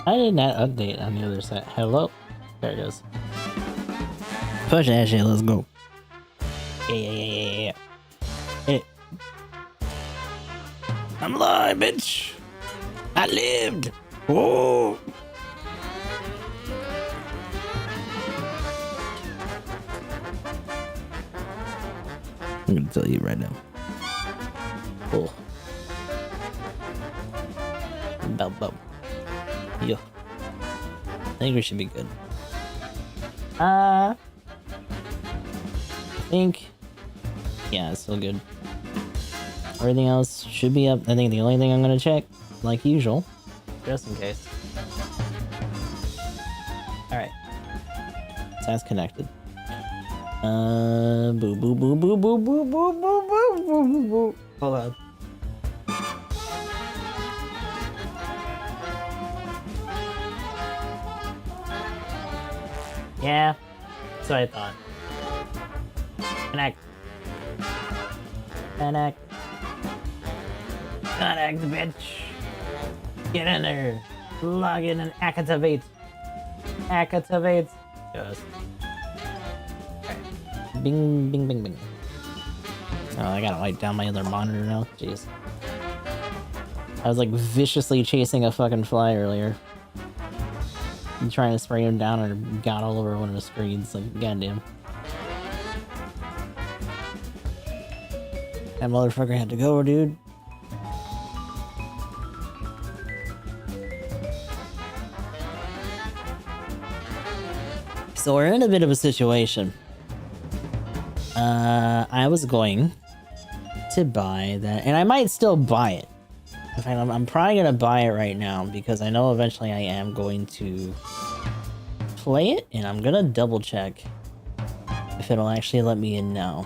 I did not update on the other side. Hello? There it goes. Push that shit, let's go. Yeah. Hey. I'm alive, bitch! I lived! Oh! I'm gonna tell you right now. Oh. Bow. Yo. I think we should be good. I think... Yeah, it's still good. Everything else should be up. I think the only thing I'm gonna check, like usual, just in case. Alright. Sounds connected. Boo. Hold on. Yeah, that's what I thought. Connect, bitch. Get in there. Log in and activate. Yes. Okay. Bing. Oh, I gotta wipe down my other monitor now. Jeez. I was like viciously chasing a fucking fly earlier. I'm trying to spray him down and got all over one of the screens. Like, goddamn. That motherfucker had to go, dude. So we're in a bit of a situation. I was going to buy that, and I might still buy it. In fact, I'm probably gonna buy it right now because I know eventually I am going to play it, and I'm gonna double check if it'll actually let me in now.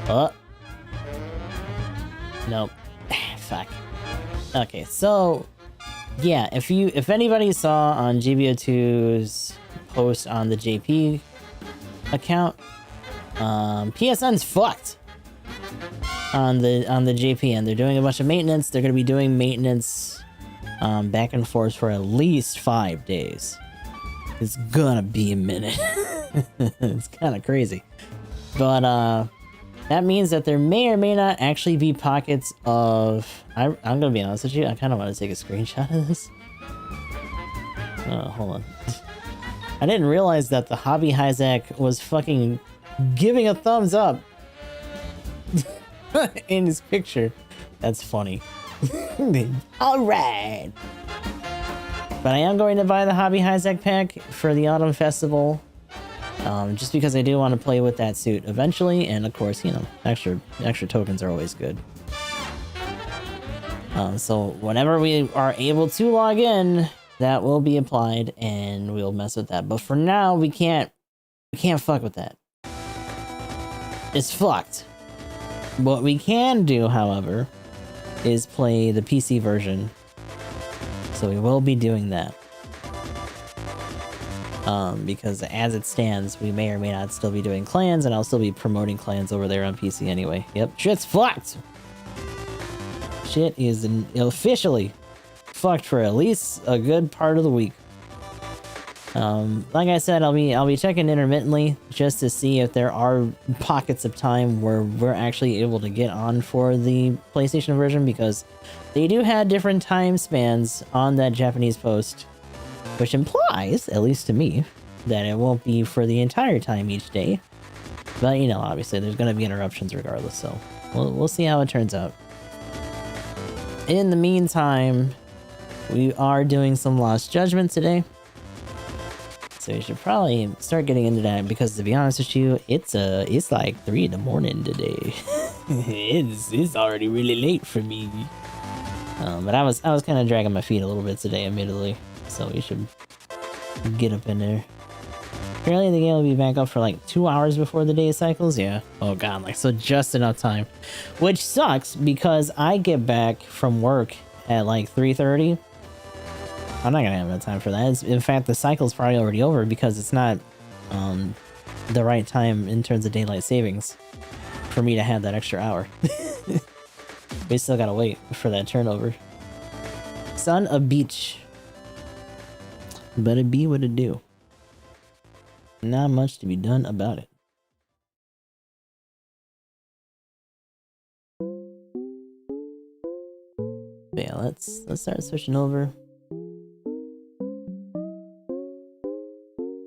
Oh. Nope. Fuck. Okay, so yeah, if anybody saw on GBO2's post on the JP account, PSN's fucked on the JP, and they're doing a bunch of maintenance. They're gonna be doing maintenance back and forth for at least 5 days. It's gonna be a minute. It's kind of crazy, but that means that there may or may not actually be pockets of... I'm gonna be honest with you, I kind of want to take a screenshot of this. Hold on. I didn't realize that the Hobby Hyzak was fucking giving a thumbs up in his picture. That's funny. Alright! But I am going to buy the Hobby Hyzak pack for the Autumn Festival. Just because I do want to play with that suit eventually, and of course, you know, extra tokens are always good. So whenever we are able to log in, that will be applied, and we'll mess with that. But for now, we can't fuck with that. It's fucked. What we can do, however, is play the PC version. So we will be doing that. Because as it stands, we may or may not still be doing clans, and I'll still be promoting clans over there on PC anyway. Yep, shit's fucked! Shit is officially fucked for at least a good part of the week. Like I said, I'll be checking intermittently just to see if there are pockets of time where we're actually able to get on for the PlayStation version, because they do have different time spans on that Japanese post, which implies, at least to me, that it won't be for the entire time each day. But, you know, obviously there's going to be interruptions regardless, so we'll see how it turns out. In the meantime, we are doing some Lost Judgment today. So we should probably start getting into that, because to be honest with you, it's like 3 in the morning today. it's already really late for me. But I was kind of dragging my feet a little bit today, admittedly. So we should get up in there. Apparently the game will be back up for like 2 hours before the day cycles. Yeah. Oh god, like, so just enough time. Which sucks, because I get back from work at like 3:30. I'm not gonna have enough time for that. In fact, the cycle's probably already over, because it's not the right time in terms of daylight savings. for me to have that extra hour. We still gotta wait for that turnover. Son of beach. But it be what it do. Not much to be done about it. But yeah, let's start switching over.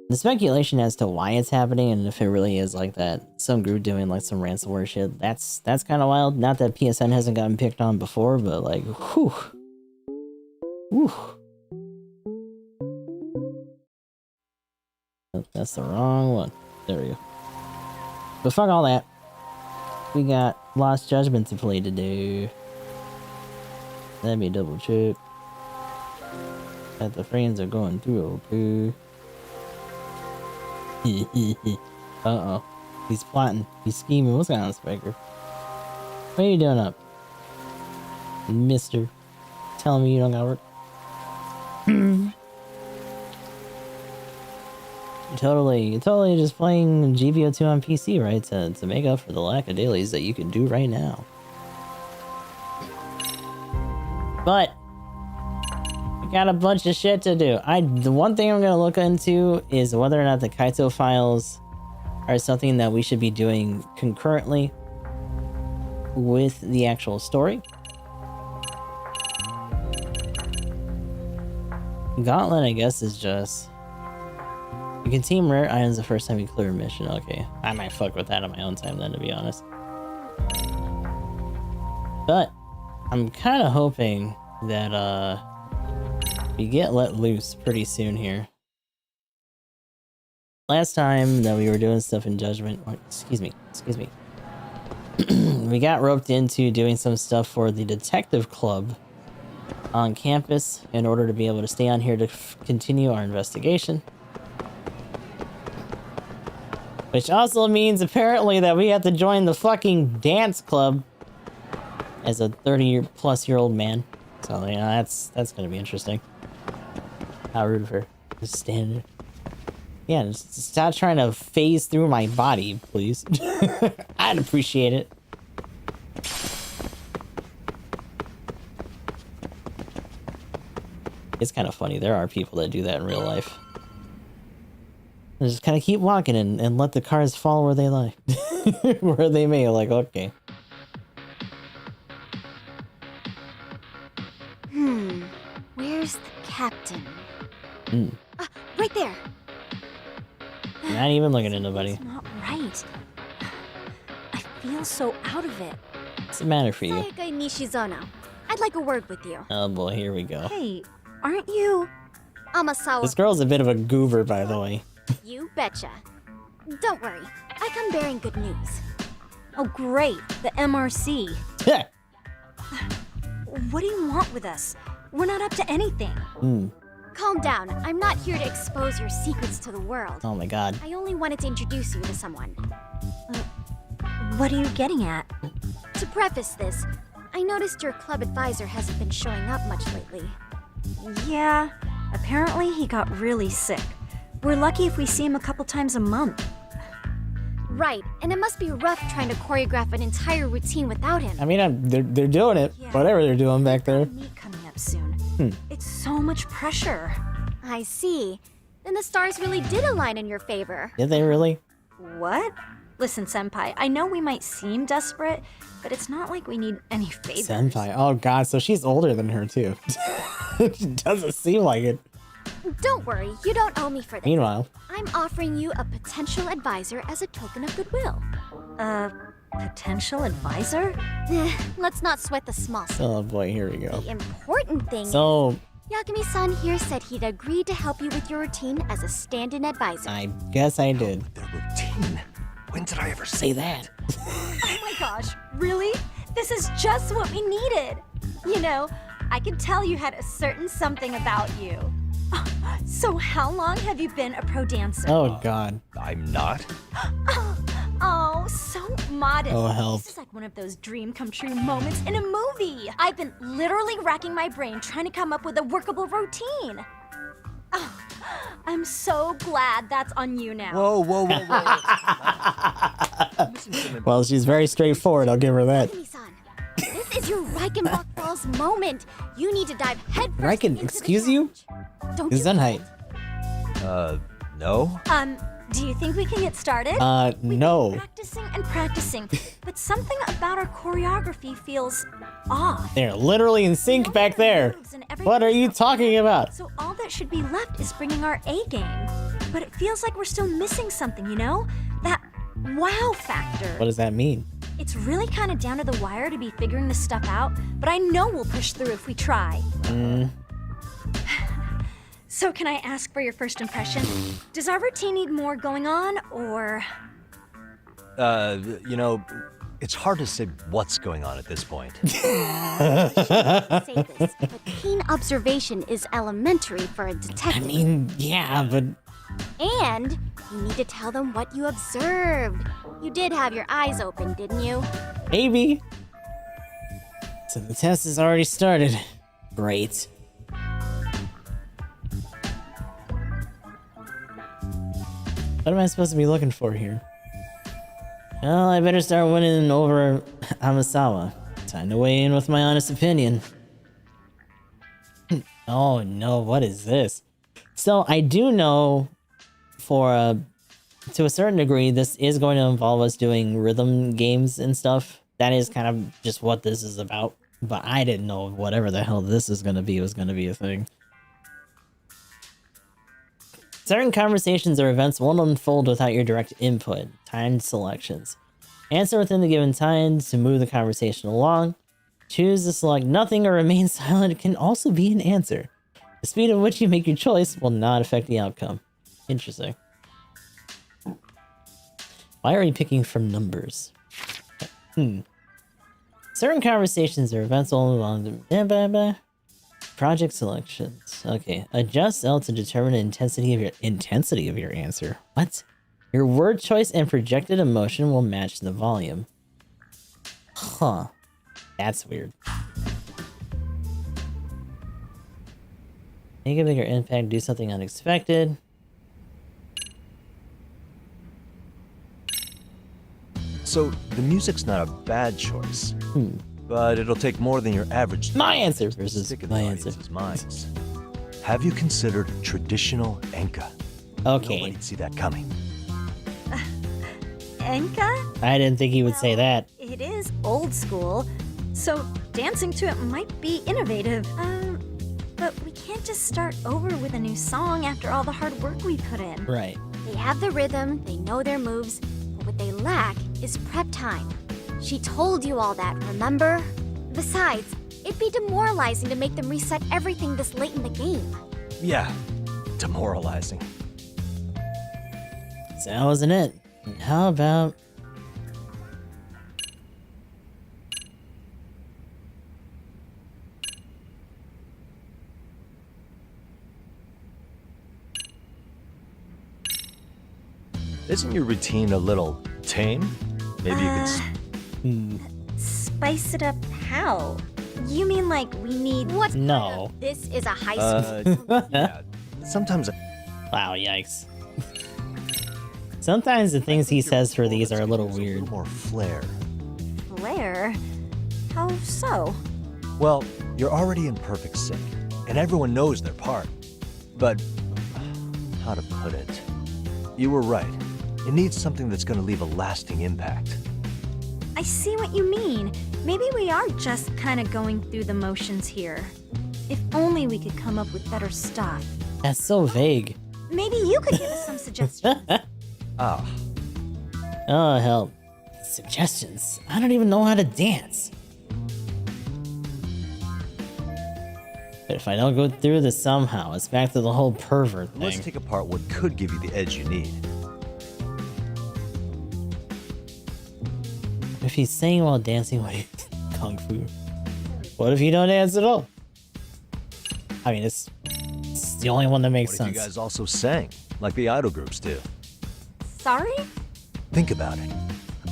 The speculation as to why it's happening and if it really is like that, some group doing like some ransomware shit, that's kind of wild. Not that PSN hasn't gotten picked on before, but like, whew. Whew. Oh, that's the wrong one. There we go. But fuck all that. We got Lost Judgment to play today. Let me double check that the frames are going through okay. Uh-oh. He's plotting. He's scheming. What's going on, Spiker? What are you doing up? Mister. Telling me you don't gotta work? You're totally just playing GVO2 on PC, right? To make up for the lack of dailies that you can do right now. But we got a bunch of shit to do. The one thing I'm gonna look into is whether or not the Kaito files are something that we should be doing concurrently with the actual story. Gauntlet, I guess, is just you can team rare items the first time you clear a mission. Okay, I might fuck with that on my own time then, to be honest. But I'm kind of hoping that we get let loose pretty soon here. Last time that we were doing stuff in Judgment, or excuse me, we got roped into doing some stuff for the detective club on campus in order to be able to stay on here to continue our investigation. Which also means apparently that we have to join the fucking dance club as a 30-plus-year-old man. So, you know, that's gonna be interesting. How rude of her. Just standing there. Yeah, just stop trying to phase through my body, please. I'd appreciate it. It's kind of funny. There are people that do that in real life. They just kind of keep walking and let the cars fall where they like. Where they may. Like, okay. Where's the captain? Right there. Not even looking at nobody. It's not right. I feel so out of it. What's the matter for you? Sayaka Nishizono. I'd like a word with you. Oh boy, here we go. Hey, aren't you Amasawa? This girl's a bit of a goober, by the way. You betcha. Don't worry. I come bearing good news. Oh great, the MRC. What do you want with us? We're not up to anything. Calm down. I'm not here to expose your secrets to the world. Oh my god. I only wanted to introduce you to someone. What are you getting at? To preface this, I noticed your club advisor hasn't been showing up much lately. Yeah, apparently he got really sick. We're lucky if we see him a couple times a month. Right, and it must be rough trying to choreograph an entire routine without him. I mean, they're doing it. Yeah. Whatever they're doing back there. Meet coming up soon. It's so much pressure. I see. Then the stars really did align in your favor. Did they really? What? Listen, Senpai, I know we might seem desperate, but it's not like we need any favors. Senpai. Oh god, so she's older than her too. It doesn't seem like it. Don't worry, you don't owe me for this. Meanwhile, I'm offering you a potential advisor as a token of goodwill. Potential advisor? Let's not sweat the small stuff. oh boy, here we go. The important thing So, is, Yagami-san here said he'd agreed to help you with your routine as a stand-in advisor. I guess I did. Their routine? When did I ever say that? Oh my gosh, really? This is just what we needed. You know, I could tell you had a certain something about you. So how long have you been a pro dancer? Oh god. I'm not? Oh, so modest. Oh, help. This is like one of those dream come true moments in a movie. I've been literally racking my brain trying to come up with a workable routine. Oh, I'm so glad that's on you now. Whoa. Well, she's very straightforward, I'll give her that. Yagami-san, this is your Reichenbach Falls moment. You need to dive headfirst Reichen, into the excuse you? challenge. Don't you Gesundheit. No? Do you think we can get started? No. Practicing and practicing, but something about our choreography feels off. They're literally in sync back there. What are you talking about? So all that should be left is bringing our A game. But it feels like we're still missing something, you know? That wow factor. What does that mean? It's really kind of down to the wire to be figuring this stuff out, but I know we'll push through if we try. So can I ask for your first impression? Does our routine need more going on, or... You know, it's hard to say what's going on at this point. say this, but keen observation is elementary for a I detective. mean, yeah, but And you need to tell them what you observed. You did have your eyes open, didn't you? maybe. So the test has already started. Great. What am I supposed to be looking for here? Well, I better start winning over Amasawa. Time to weigh in with my honest opinion. Oh no, what is this? So I do know to a certain degree, this is going to involve us doing rhythm games and stuff. That is kind of just what this is about. But I didn't know whatever the hell this is going to be was going to be a thing. Certain conversations or events won't unfold without your direct input. Timed selections. Answer within the given time to move the conversation along. Choose to select nothing or remain silent can also be an answer. The speed at which you make your choice will not affect the outcome. Interesting. Why are we picking from numbers? Certain conversations or events will move on to project selections. Okay. Adjust L to determine the intensity of your answer. What? Your word choice and projected emotion will match the volume. Huh. That's weird. Make a bigger impact, do something unexpected. So, the music's not a bad choice. But it'll take more than your average... My answer versus stick in my the answer. audience's minds. Have you considered traditional enka? Okay. Nobody'd see that coming. Enka? I didn't think he would say that. It is old school, so dancing to it might be innovative. But we can't just start over with a new song after all the hard work we put in. Right. They have the rhythm, they know their moves, but what they lack is prep time. She told you all that, remember? Besides, it'd be demoralizing to make them reset everything this late in the game. Yeah, demoralizing. So that wasn't it. And how about... Isn't your routine a little tame? Maybe you could... Spice it up how? You mean like we need... What? No. This is a high school. yeah, sometimes... Wow, yikes. Sometimes the things he says for these are a little weird. A little more flair. Flair? How so? Well, you're already in perfect sync, and everyone knows their part. But... how to put it? You were right. It needs something that's gonna leave a lasting impact. I see what you mean. Maybe we are just kind of going through the motions here. If only we could come up with better stuff. That's so vague. Maybe you could give us some suggestions. Ah, Oh, help. Suggestions? I don't even know how to dance. But if I don't go through this somehow, it's back to the whole pervert thing. let's take apart what could give you the edge you need. If he's singing while dancing, what is kung fu? What if you don't dance at all? I mean, it's the only one that makes What if sense. you guys also sang, like the idol groups do? Sorry? Think about it.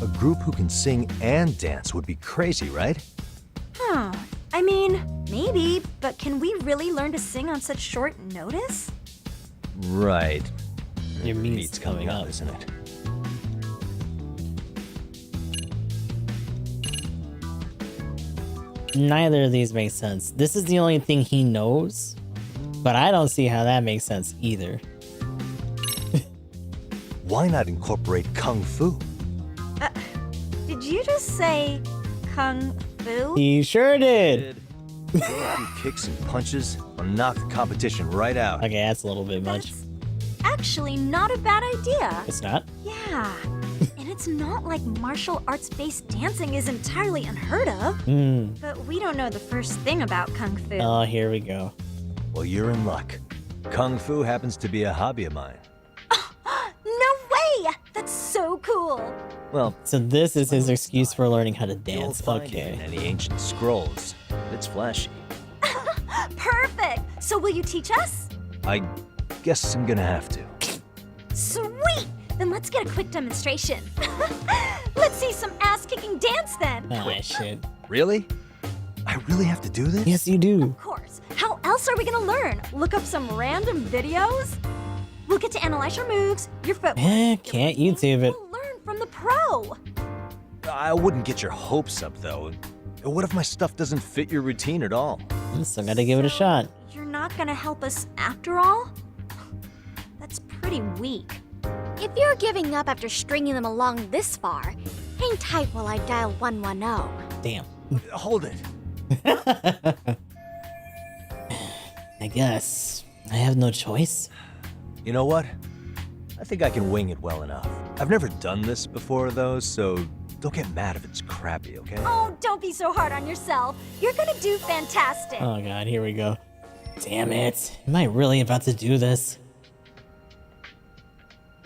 A group who can sing and dance would be crazy, right? Huh. I mean, maybe, but can we really learn to sing on such short notice? Right. Your meat's coming up. isn't it? Neither of these make sense. This is the only thing he knows, but I don't see how that makes sense either. Why not incorporate Kung Fu? Did you just say Kung Fu? He sure did. Throw a few kicks and punches, or knock the competition right out. Okay, that's a little bit much. That's actually not a bad idea. It's not? Yeah. And it's not like martial arts-based dancing is entirely unheard of. Hmm. But we don't know the first thing about Kung Fu. Oh, here we go. Well, you're in luck. Kung Fu happens to be a hobby of mine. No way! That's so cool. Well, So this is his excuse for learning how to you'll dance. find it in Okay. any ancient scrolls. It's flashy. Perfect. So will you teach us? I guess I'm gonna have to. Sweet! Then let's get a quick demonstration. Let's see some ass-kicking dance then. Oh, shit. Really? I really have to do this? Yes, you do. Of course. How else are we gonna learn? Look up some random videos? We'll get to analyze your moves, your footwork. Eh, can't YouTube it. We'll learn from the pro. I wouldn't get your hopes up, though. What if my stuff doesn't fit your routine at all? Still gotta give it a shot. You're not gonna help us after all? That's pretty weak. If you're giving up after stringing them along this far, hang tight while I dial 110. Damn. Hold it. I guess I have no choice. You know what? I think I can wing it well enough. I've never done this before, though, so don't get mad if it's crappy, okay? Oh, don't be so hard on yourself. You're gonna do fantastic. Oh god, here we go. Damn it. Am I really about to do this?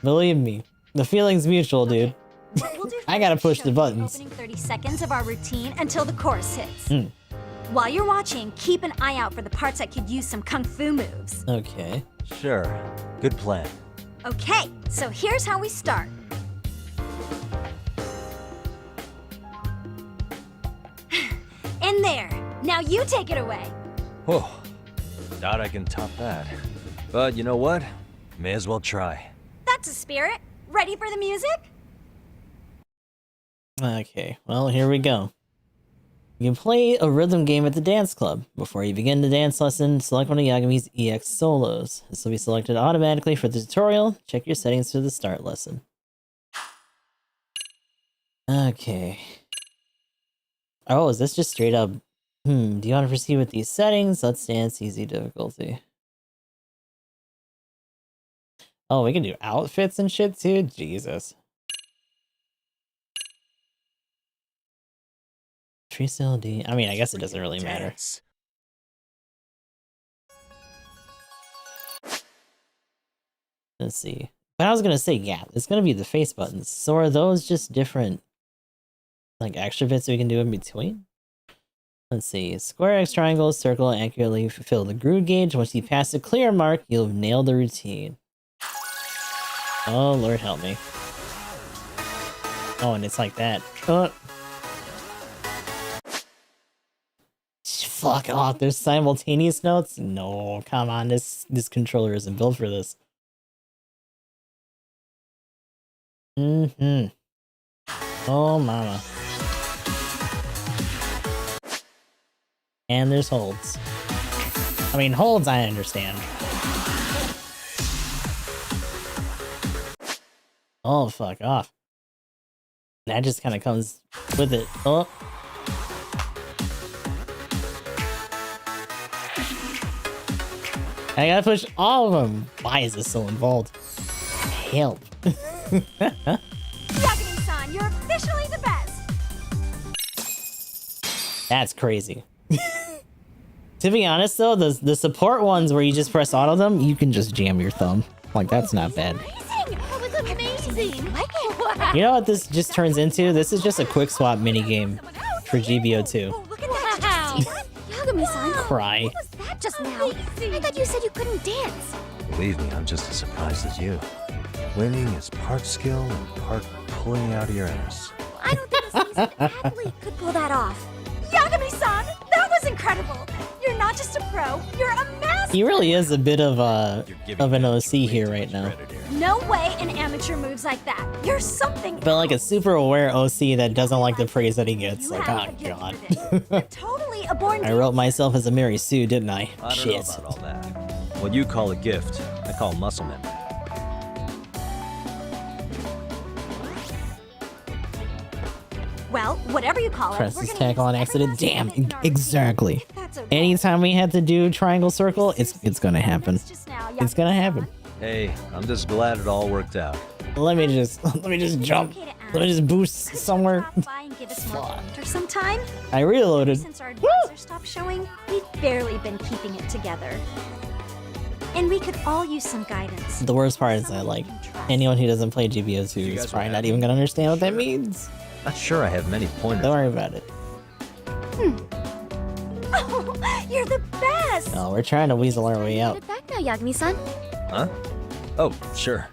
Believe me, the feeling's mutual, dude. What we'll do I gotta first push is the show you buttons. Opening 30 seconds of our routine until the chorus hits. Hmm. While you're watching, keep an eye out for the parts that could use some kung fu moves. Okay. Sure. Good plan. Okay, so here's how we start. In there. Now you take it away. Whoa. Doubt I can top that. But you know what? May as well try. That's a spirit. Ready for the music? Okay, well, here we go. You can play a rhythm game at the dance club. Before you begin the dance lesson, select one of Yagami's EX solos. This will be selected automatically for the tutorial. Check your settings for the start lesson. Okay. Oh, is this just straight up? Do you want to proceed with these settings? Let's dance easy difficulty. Oh, we can do outfits and shit too? Jesus. Freestyle D. I mean, I guess it doesn't really matter. Dance. Let's see. But I was gonna say, yeah, it's gonna be the face buttons. So are those just different, like, extra bits we can do in between? Let's see. Square, X, triangle, circle, accurately fulfill the groove gauge. Once you pass the clear mark, you'll have nailed the routine. Oh, Lord help me. Oh, and it's like that. Fuck off, there's simultaneous notes? No, come on, this controller isn't built for this. Oh, mama. And there's holds. I mean, holds I understand. Oh, fuck off. That just kind of comes with it. Oh. I gotta push all of them. Why is this so involved? Help. Yagami-san, you're officially the best. That's crazy. To be honest though, the support ones where you just press auto them, you can just jam your thumb. Like, that's not bad. Amazing! That was amazing! Like it? You know what this just turns into? This is just a quick swap minigame for GBO2. Oh, look at that. Did you see that? Yagami-san, Cry. what was that just now? I thought you said you couldn't dance. Believe me, I'm just as surprised as you. Winning is part skill and part pulling out of your ass. I don't think a seasoned athlete could pull that off. Yagami-san, that was incredible. You're not just a pro, you're a master. He really is a bit of an OC here right now. No way an amateur moves like that. You're something. But like a super aware OC that doesn't like the praise that he gets. You Like, have oh the gift god. for this. You're totally a born. I wrote myself as a Mary Sue, didn't I? I don't Shit. know about all that. What you call a gift, I call muscle memory. Well, whatever you call it. Press we're this gonna tackle use on every accident. last bit Damn, of it in our exactly. routine, if that's okay. Anytime we had to do triangle circle, it's gonna happen. That's just now, It's gonna happen. Hey, I'm just glad it all worked out. Let me just jump. Okay to ask. Let me just boost Couldn't somewhere. you stop by and give us more pointers sometime? I reloaded. Since our advisor stopped showing, we've barely been keeping it together. And we could all use some guidance. The worst part is that Someone like we can trust. anyone who doesn't play GBO2 You is guys probably were not happy? even gonna understand what that means. Not sure I have many pointers. Don't worry about it. Oh, you're the best! No, we're trying to weasel our way out. Get back now, Yagami-san. Huh? Oh, sure.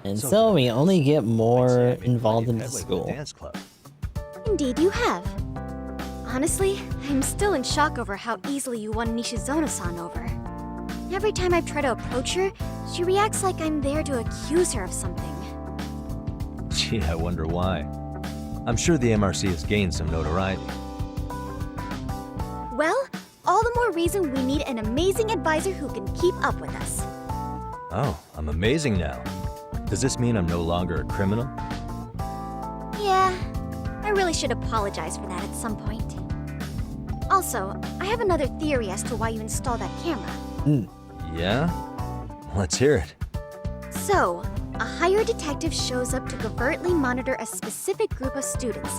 And so we only get more involved in the Headway with school. dance club. Indeed you have. Honestly, I'm still in shock over how easily you won Nishizono-san over. Every time I try to approach her, she reacts like I'm there to accuse her of something. Gee, I wonder why. I'm sure the MRC has gained some notoriety. Well, all the more reason we need an amazing advisor who can keep up with us. Oh, I'm amazing now. Does this mean I'm no longer a criminal? Yeah, I really should apologize for that at some point. Also, I have another theory as to why you installed that camera. Yeah? Let's hear it. So, a hired detective shows up to covertly monitor a specific group of students.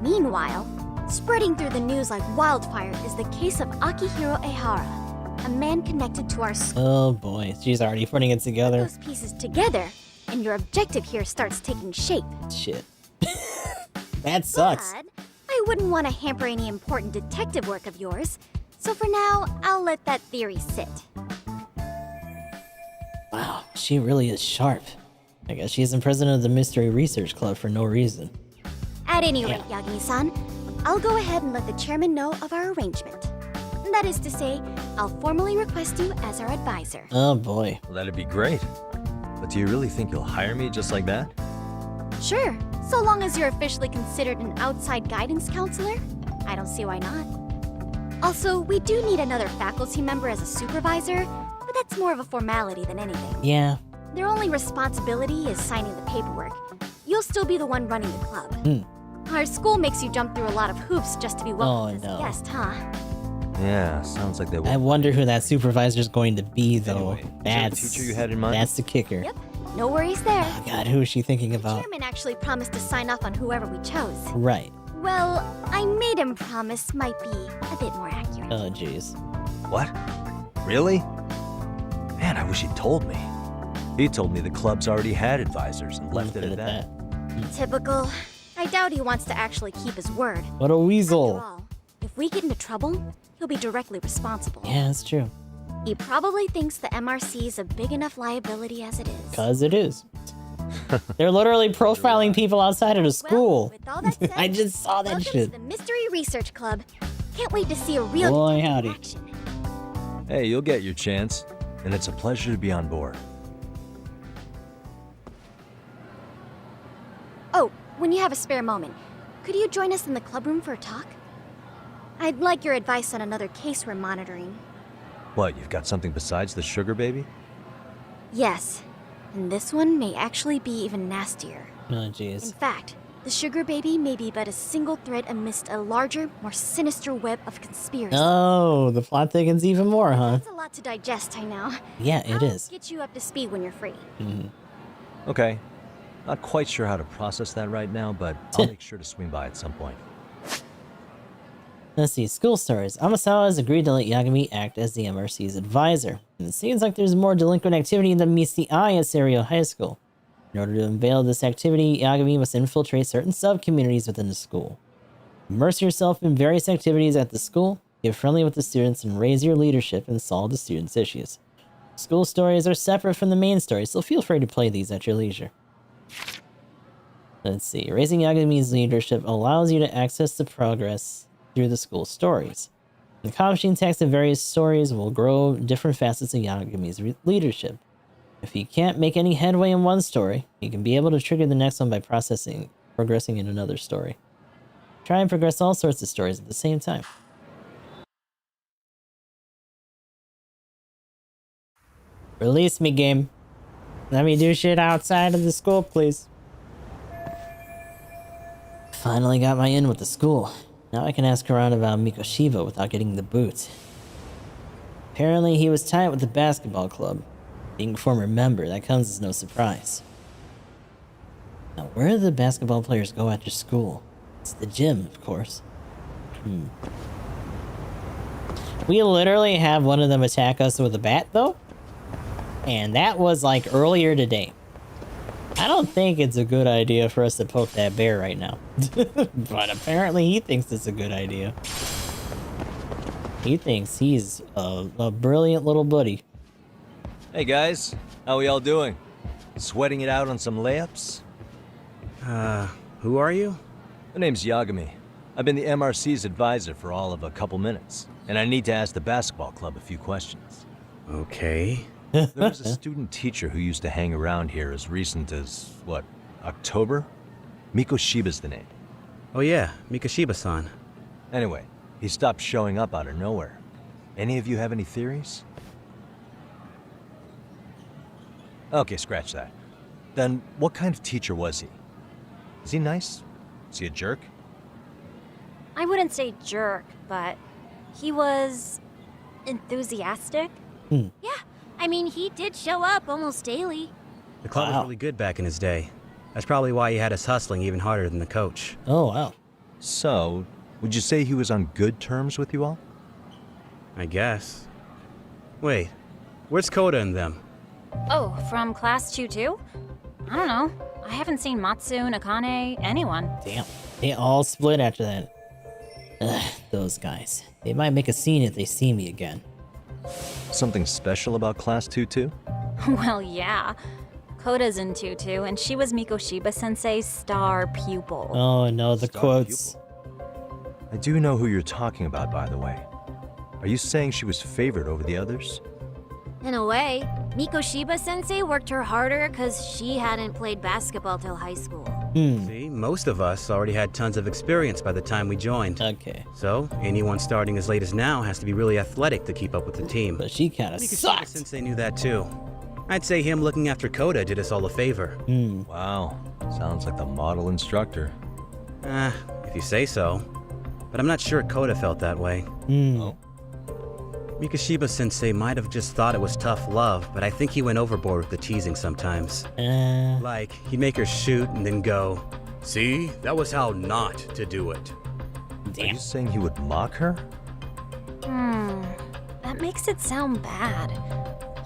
Meanwhile, spreading through the news like wildfire is the case of Akihiro Ehara, a man connected to our school. Oh boy, she's already putting it together. Those pieces together, and your objective here starts taking shape. Shit. That sucks. But I wouldn't want to hamper any important detective work of yours, so for now, I'll let that theory sit. Wow, she really is sharp. I guess she's the president of the Mystery Research Club for no reason. At any rate, Yagami-san, I'll go ahead and let the chairman know of our arrangement. That is to say, I'll formally request you as our advisor. Oh boy. Well, that'd be great. But do you really think you'll hire me just like that? Sure, so long as you're officially considered an outside guidance counselor, I don't see why not. Also, we do need another faculty member as a supervisor, but that's more of a formality than anything. Yeah. Their only responsibility is signing the paperwork. You'll still be the one running the club. Our school makes you jump through a lot of hoops just to be welcomed as no. a guest, huh? Yeah, sounds like they I will. wonder who that supervisor's going to be, though. Anyway, is there a That's teacher you had in mind? That's the kicker. Yep, no worries there. Oh god, who is she thinking The about? chairman actually promised to sign off on whoever we chose. Right. Well, I made him promise might be a bit more accurate. Oh jeez. What? Really? Man, I wish he'd told me. He told me the club's already had advisors and left it at that. Typical. I doubt he wants to actually keep his word. What a After weasel. all, if we get into trouble, he'll be directly responsible. Yeah, that's true. He probably thinks the MRC is a big enough liability as it is. Cause it is. They're literally profiling people outside of the Well, school. with all that said, I just saw that welcome shit. to the Mystery Research Club. Can't wait to see a real Boy, detective howdy. in action. Hey, you'll get your chance, and it's a pleasure to be on board. Oh, when you have a spare moment, could you join us in the club room for a talk? I'd like your advice on another case we're monitoring. What, you've got something besides the sugar Yes, and this one may actually be even nastier. Oh In jeez. fact, the sugar baby may be but a single thread amidst a larger, more sinister web of conspiracy. Oh, the plot thickens even more, huh? That's a lot to digest, I know. Yeah, it I'll is. get you up to speed when you're free. Okay. Not quite sure how to process that right now, but I'll make sure to swing by at some point. Let's see, school stories. Amasawa has agreed to let Yagami act as the MRC's advisor. And it seems like there's more delinquent activity than meets the eye at Serio High School. In order to unveil this activity, Yagami must infiltrate certain sub-communities within the school. Immerse yourself in various activities at the school, get friendly with the students, and raise your leadership and solve the students' issues. School stories are separate from the main story, so feel free to play these at your leisure. Let's see. Raising Yagami's leadership allows you to access the progress through the school stories. Accomplishing tasks in various stories will grow different facets of Yagami's leadership. If you can't make any headway in one story, you can be able to trigger the next one by progressing in another story. Try and progress all sorts of stories at the same time. Release me, game. Let me do shit outside of the school, please. Finally got my in with the school. Now I can ask around about Mikoshiba without getting the boot. Apparently he was tight with the basketball club. Being a former member, that comes as no surprise. Now where do the basketball players go after school? It's the gym, of course. We literally have one of them attack us with a bat, though? And that was like earlier today. I don't think it's a good idea for us to poke that bear right now. But apparently he thinks it's a good idea. He thinks he's a brilliant little buddy. Hey guys, how we all doing? Sweating it out on some layups? Who are you? My name's Yagami. I've been the MRC's advisor for all of a couple minutes, and I need to ask the basketball club a few questions. Okay. There was a student teacher who used to hang around here as recent as, what, October? Mikoshiba's the name. Oh yeah, Mikoshiba-san. Anyway, he stopped showing up out of nowhere. Any of you have any theories? Okay, scratch that. Then, what kind of teacher was he? Is he nice? Is he a jerk? I wouldn't say jerk, but he was enthusiastic. Yeah, I mean, he did show up almost daily. The club was really good back in his day. That's probably why he had us hustling even harder than the coach. Oh, wow. So, would you say he was on good terms with you all? I guess. Wait, where's Koda and them? Oh, from class 2-2? I don't know. I haven't seen Matsu, Nakane, anyone. Damn. They all split after that. Ugh, those guys. They might make a scene if they see me again. Something special about Class 2-2? Well, yeah. Koda's in 2-2, and she was Mikoshiba-sensei's star pupil. Oh no, the Star quotes. pupil. I do know who you're talking about, by the way. Are you saying she was favored over the others? In a way, Mikoshiba-sensei worked her harder because she hadn't played basketball till high school. See, most of us already had tons of experience by the time we joined. Okay. So, anyone starting as late as now has to be really athletic to keep up with the team. But she kind of sucked. Mikoshiba-sensei knew that too. I'd say him looking after Koda did us all a favor. Wow, sounds like the model instructor. If you say so. But I'm not sure Koda felt that way. Oh. Mikoshiba-sensei might have just thought it was tough love, but I think he went overboard with the teasing sometimes. Like, he'd make her shoot and then go, "See, that was how not to do it." Are Damn. you saying he would mock her? That makes it sound bad.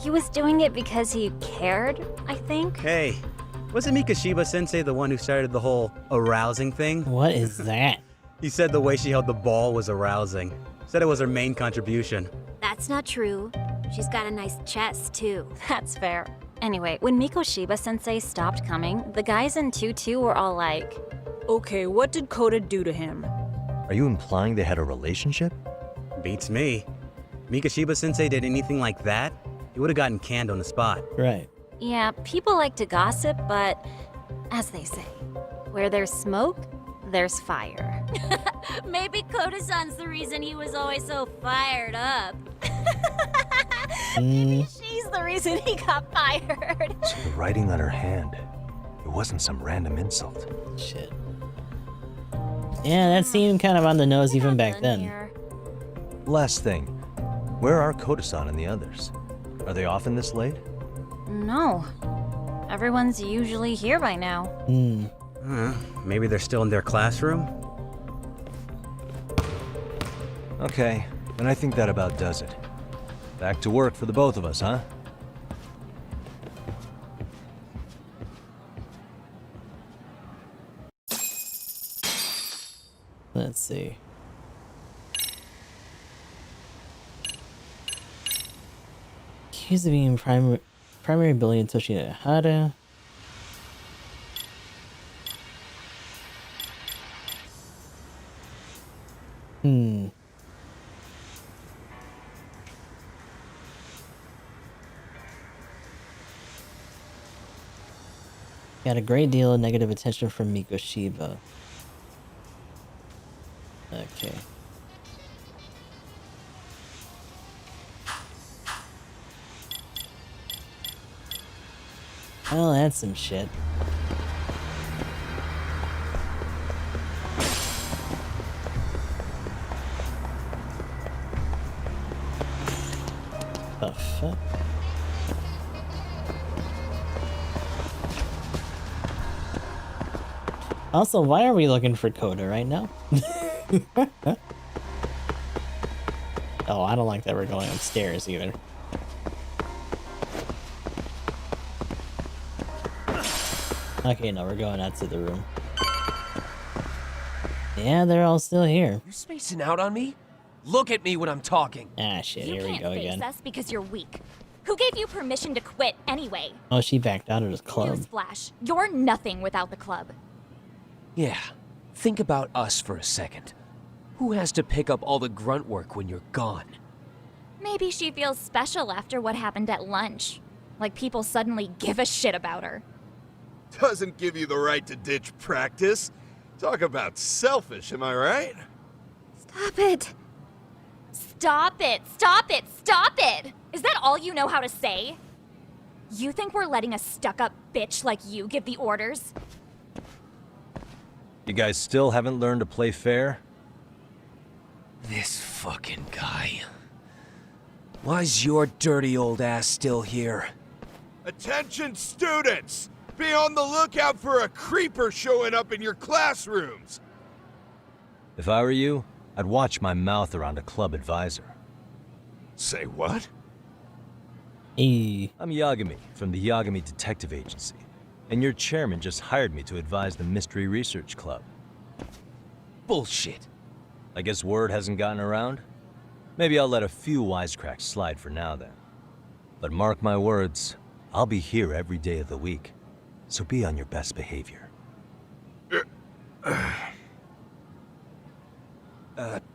He was doing it because he cared, I think. Hey, wasn't Mikoshiba-sensei the one who started the whole arousing thing? What is that? He said the way she held the ball was arousing. Said it was her main contribution. That's not true. She's got a nice chest, too. That's fair. Anyway, when Mikoshiba-sensei stopped coming, the guys in 2-2 were all like, Okay, what did Koda do to him? Are you implying they had a relationship? Beats me. Mikoshiba-sensei did anything like that, he would have gotten canned on the spot. Right. yeah, people like to gossip, but as they say, where there's smoke, there's fire. Maybe Koda-san's the reason he was always so fired up. She's the reason he got fired. So the writing on her hand, it wasn't some random insult. Shit. Yeah, that seemed kind of on the nose even back then. Here. Last thing, where are Koda-san and the others? Are they often this late? No. Everyone's usually here by now. Maybe they're still in their classroom? Okay, then I think that about does it. Back to work for the both of us, huh? Let's see. Accused of being primary bully in Toshihara. Got a great deal of negative attention from Mikoshiba. Okay. Well, that's some shit. The fuck? Also, why are we looking for Coda right now? Oh, I don't like that we're going upstairs either. Okay, no, we're going out to the room. Yeah, they're all still here. You spacing out on me? Look at me when I'm talking. Ah, shit, You here we can't go face again. us because you're weak. Who gave you permission to quit anyway? Oh, she backed out of the club. Newsflash, you're nothing without the club. Yeah, think about us for a second. Who has to pick up all the grunt work when you're gone? Maybe she feels special after what happened at lunch. Like people suddenly give a shit about her. Doesn't give you the right to ditch practice. Talk about selfish, am I right? Stop it. Stop it! Stop it! Stop it! Is that all you know how to say? You think we're letting a stuck-up bitch like you give the orders? You guys still haven't learned to play fair? This fucking guy. Why's your dirty old ass still here? Attention students! Be on the lookout for a creeper showing up in your classrooms! If I were you, I'd watch my mouth around a club advisor. Say what? Hey. I'm Yagami from the Yagami Detective Agency, and your chairman just hired me to advise the Mystery Research Club. Bullshit. I guess word hasn't gotten around? Maybe I'll let a few wisecracks slide for now then. But mark my words, I'll be here every day of the week, so be on your best behavior.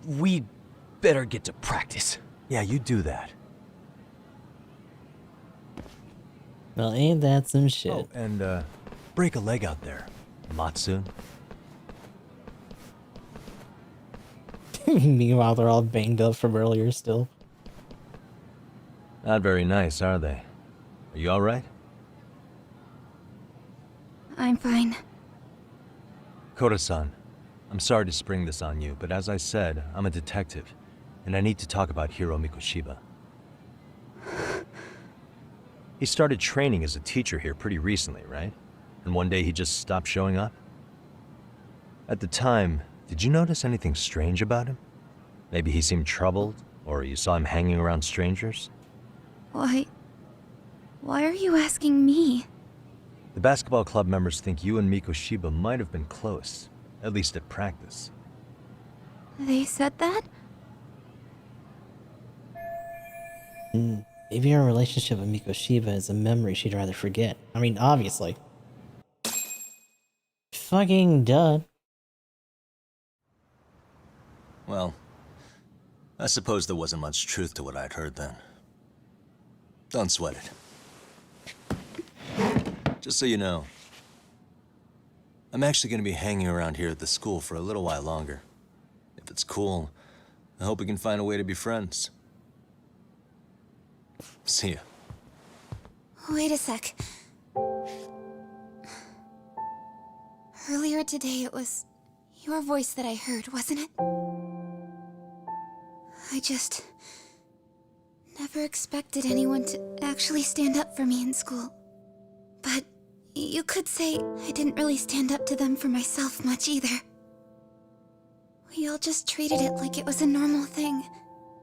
We'd better get to practice. Yeah, you do that. Well, ain't that some shit? Oh, and break a leg out there, Matsu. Meanwhile, they're all banged up from earlier still. Not very nice, are they? Are you alright? I'm fine. Koda-san, I'm sorry to spring this on you, but as I said, I'm a detective, and I need to talk about Hiro Mikoshiba. He started training as a teacher here pretty recently, right? And one day he just stopped showing up? At the time, did you notice anything strange about him? Maybe he seemed troubled, or you saw him hanging around strangers? Why are you asking me? The basketball club members think you and Mikoshiba might have been close, at least at practice. They said that? Maybe her relationship with Mikoshiba is a memory she'd rather forget. I mean, obviously. Fucking duh. Well, I suppose there wasn't much truth to what I'd heard then. Don't sweat it. Just so you know, I'm actually going to be hanging around here at the school for a little while longer. If it's cool, I hope we can find a way to be friends. See ya. Wait a sec. Earlier today, it was your voice that I heard, wasn't it? I just never expected anyone to actually stand up for me in school. But you could say I didn't really stand up to them for myself much either. We all just treated it like it was a normal thing.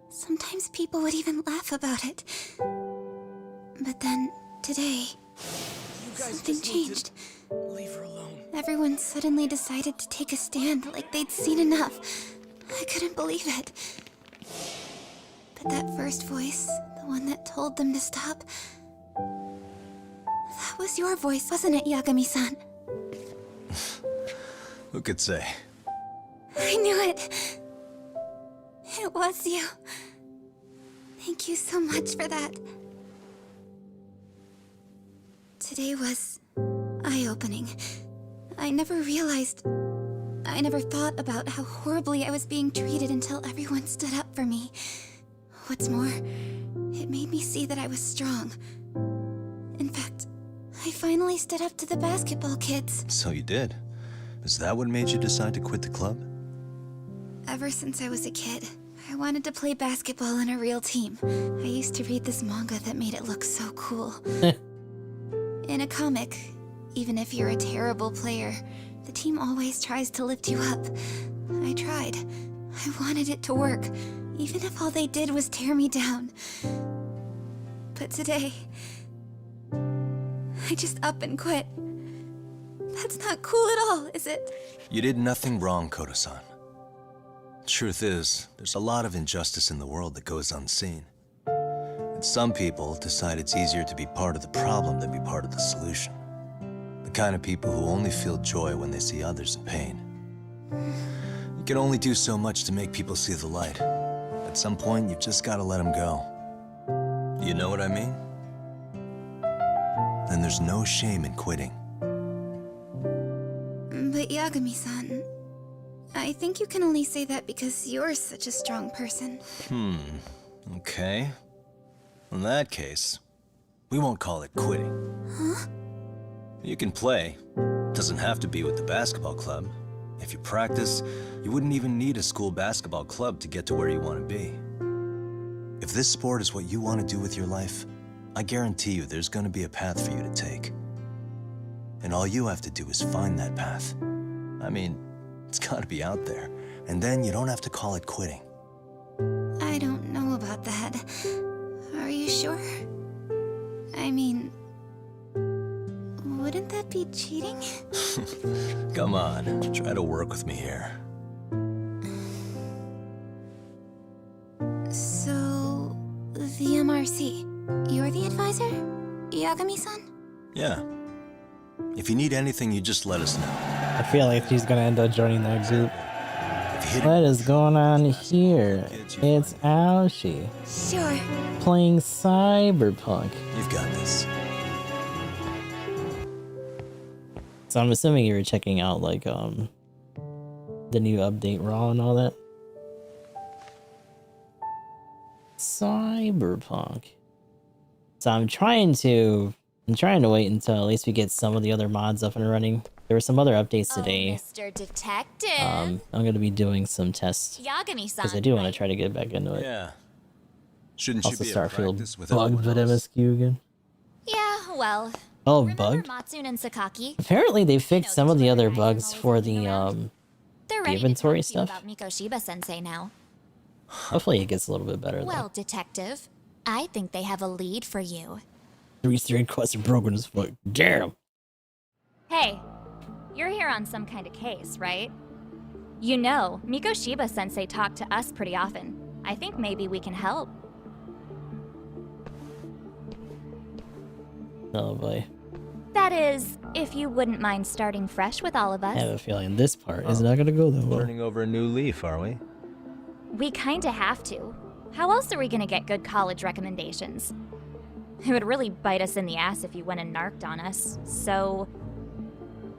Sometimes people would even laugh about it. But then, today, something changed. Leave her alone. Everyone suddenly decided to take a stand like they'd seen enough. I couldn't believe it. But that first voice, the one that told them to stop, that was your voice, wasn't it, Yagami-san? Who could say? I knew it. It was you. Thank you so much for that. Today was eye-opening. I never thought about how horribly I was being treated until everyone stood up for me. What's more, it made me see that I was strong. In fact, I finally stood up to the basketball kids. So you did. Is that what made you decide to quit the club? Ever since I was a kid, I wanted to play basketball in a real team. I used to read this manga that made it look so cool. In a comic, even if you're a terrible player, the team always tries to lift you up. I tried. I wanted it to work, even if all they did was tear me down. But today, I just up and quit. That's not cool at all, is it? You did nothing wrong, Koto-san. Truth is, there's a lot of injustice in the world that goes unseen. And some people decide it's easier to be part of the problem than be part of the solution. The kind of people who only feel joy when they see others in pain. You can only do so much to make people see the light. At some point, you've just gotta let them go. You know what I mean? And there's no shame in quitting. But Yagami-san, I think you can only say that because you're such a strong person. Okay. In that case, we won't call it quitting. Huh? You can play. Doesn't have to be with the basketball club. If you practice, you wouldn't even need a school basketball club to get to where you want to be. If this sport is what you want to do with your life, I guarantee you there's going to be a path for you to take. And all you have to do is find that path. I mean, it's got to be out there. And then you don't have to call it quitting. I don't know about that. Are you sure? I mean, wouldn't that be cheating? Come on, try to work with me here. So, the MRC, you're the advisor? Yagami-san? Yeah. If you need anything, you just let us know. I feel like she's gonna end up joining that group. What is going on here? It's Aoshi. Sure. Playing Cyberpunk. You've got this. So I'm assuming you were checking out like the new update Raw and all that. Cyberpunk. So I'm trying to wait until at least we get some of the other mods up and running. There were some other updates today. Mr. Detective. I'm gonna be doing some tests Yagami-san, because I do want right? to try to get back into it. Yeah. Shouldn't Also you be start at feel practice with bugged everyone with else? MSQ again. Yeah, well. Oh, remember bugged? Matsune and Sakaki? Apparently they fixed some of the other Twitter guy bugs always for hanging the around. They're ready inventory to talk to you stuff. about Mikoshiba-sensei now. Hopefully it gets a little bit better though. Well, detective, I think they have a lead for you. 3 straight quests are broken as fuck. Damn. Hey, you're here on some kind of case, right? You know, Mikoshiba-sensei talked to us pretty often. I think maybe we can help. Oh boy. That is, if you wouldn't mind starting fresh with all of I us. have a feeling this part is not gonna go that well. Turning over a new leaf, are we? We kinda have to. How else are we gonna get good college recommendations? It would really bite us in the ass if you went and narked on us, so...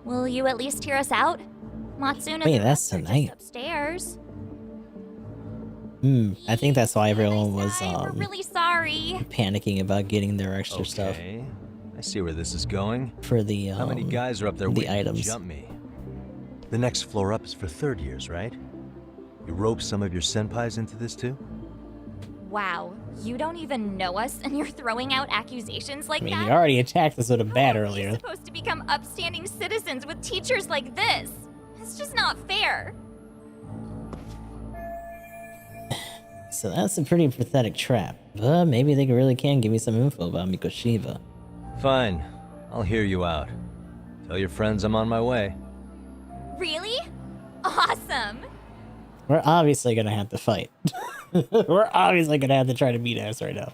Will you at least hear us out? Matsune and Wait, the that's rest are just tonight. upstairs. I think that's why everyone was We're really sorry. panicking about getting their extra stuff Okay. I see where this is going. for the How many guys are up there the waiting items. to jump me? The next floor up is for third years, right? You rope some of your senpais into this too? Wow, you don't even know us and you're throwing out accusations like I mean, that? you already attacked us with a bat How are we earlier. supposed to become upstanding citizens with teachers like this? It's just not fair. So that's a pretty pathetic trap. But maybe they really can give me some info about Mikoshiba. Fine. I'll hear you out. Tell your friends I'm on my way. Really? Awesome. We're obviously gonna have to fight. We're obviously gonna have to try to beat ass right now.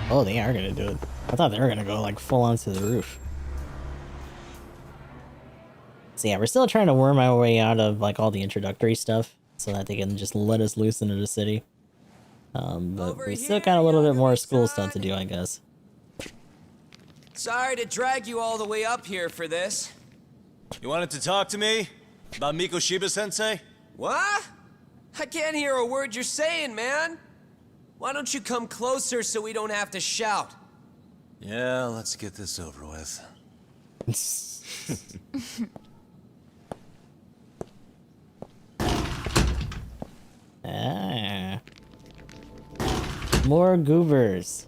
Oh, they are gonna do it. I thought they were gonna go like full onto the roof. So yeah, we're still trying to worm our way out of like all the introductory stuff so that they can just let us loose into the city. But we still got a little bit more school stuff to do, I guess. Sorry to drag you all the way up here for this. You wanted to talk to me? About Mikoshiba-sensei? What? I can't hear a word you're saying, man. Why don't you come closer so we don't have to shout? Yeah, let's get this over with. Ah. More goobers.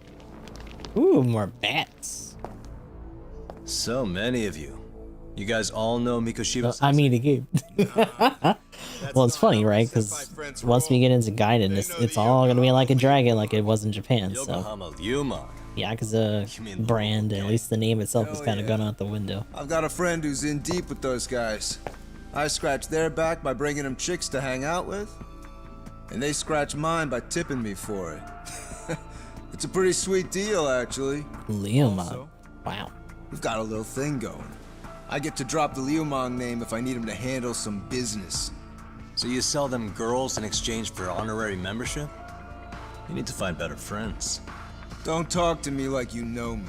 Ooh, more bats. So many of you. You guys all know Mikoshiba-sensei? I mean, the game. Well, it's funny, right? Because once we get into Gaiden, it's all gonna be like a dragon, like it was in Japan. So Yakuza brand, at least the name itself, is kind of gone out the window. I've got a friend who's in deep with those guys. I scratch their back by bringing them chicks to hang out with, and they scratch mine by tipping me for it. It's a pretty sweet deal, actually. Leomon. Wow. We've got a little thing going. I get to drop the Leomon name if I need him to handle some business. So you sell them girls in exchange for honorary membership? You need to find better friends. Don't talk to me like you know me.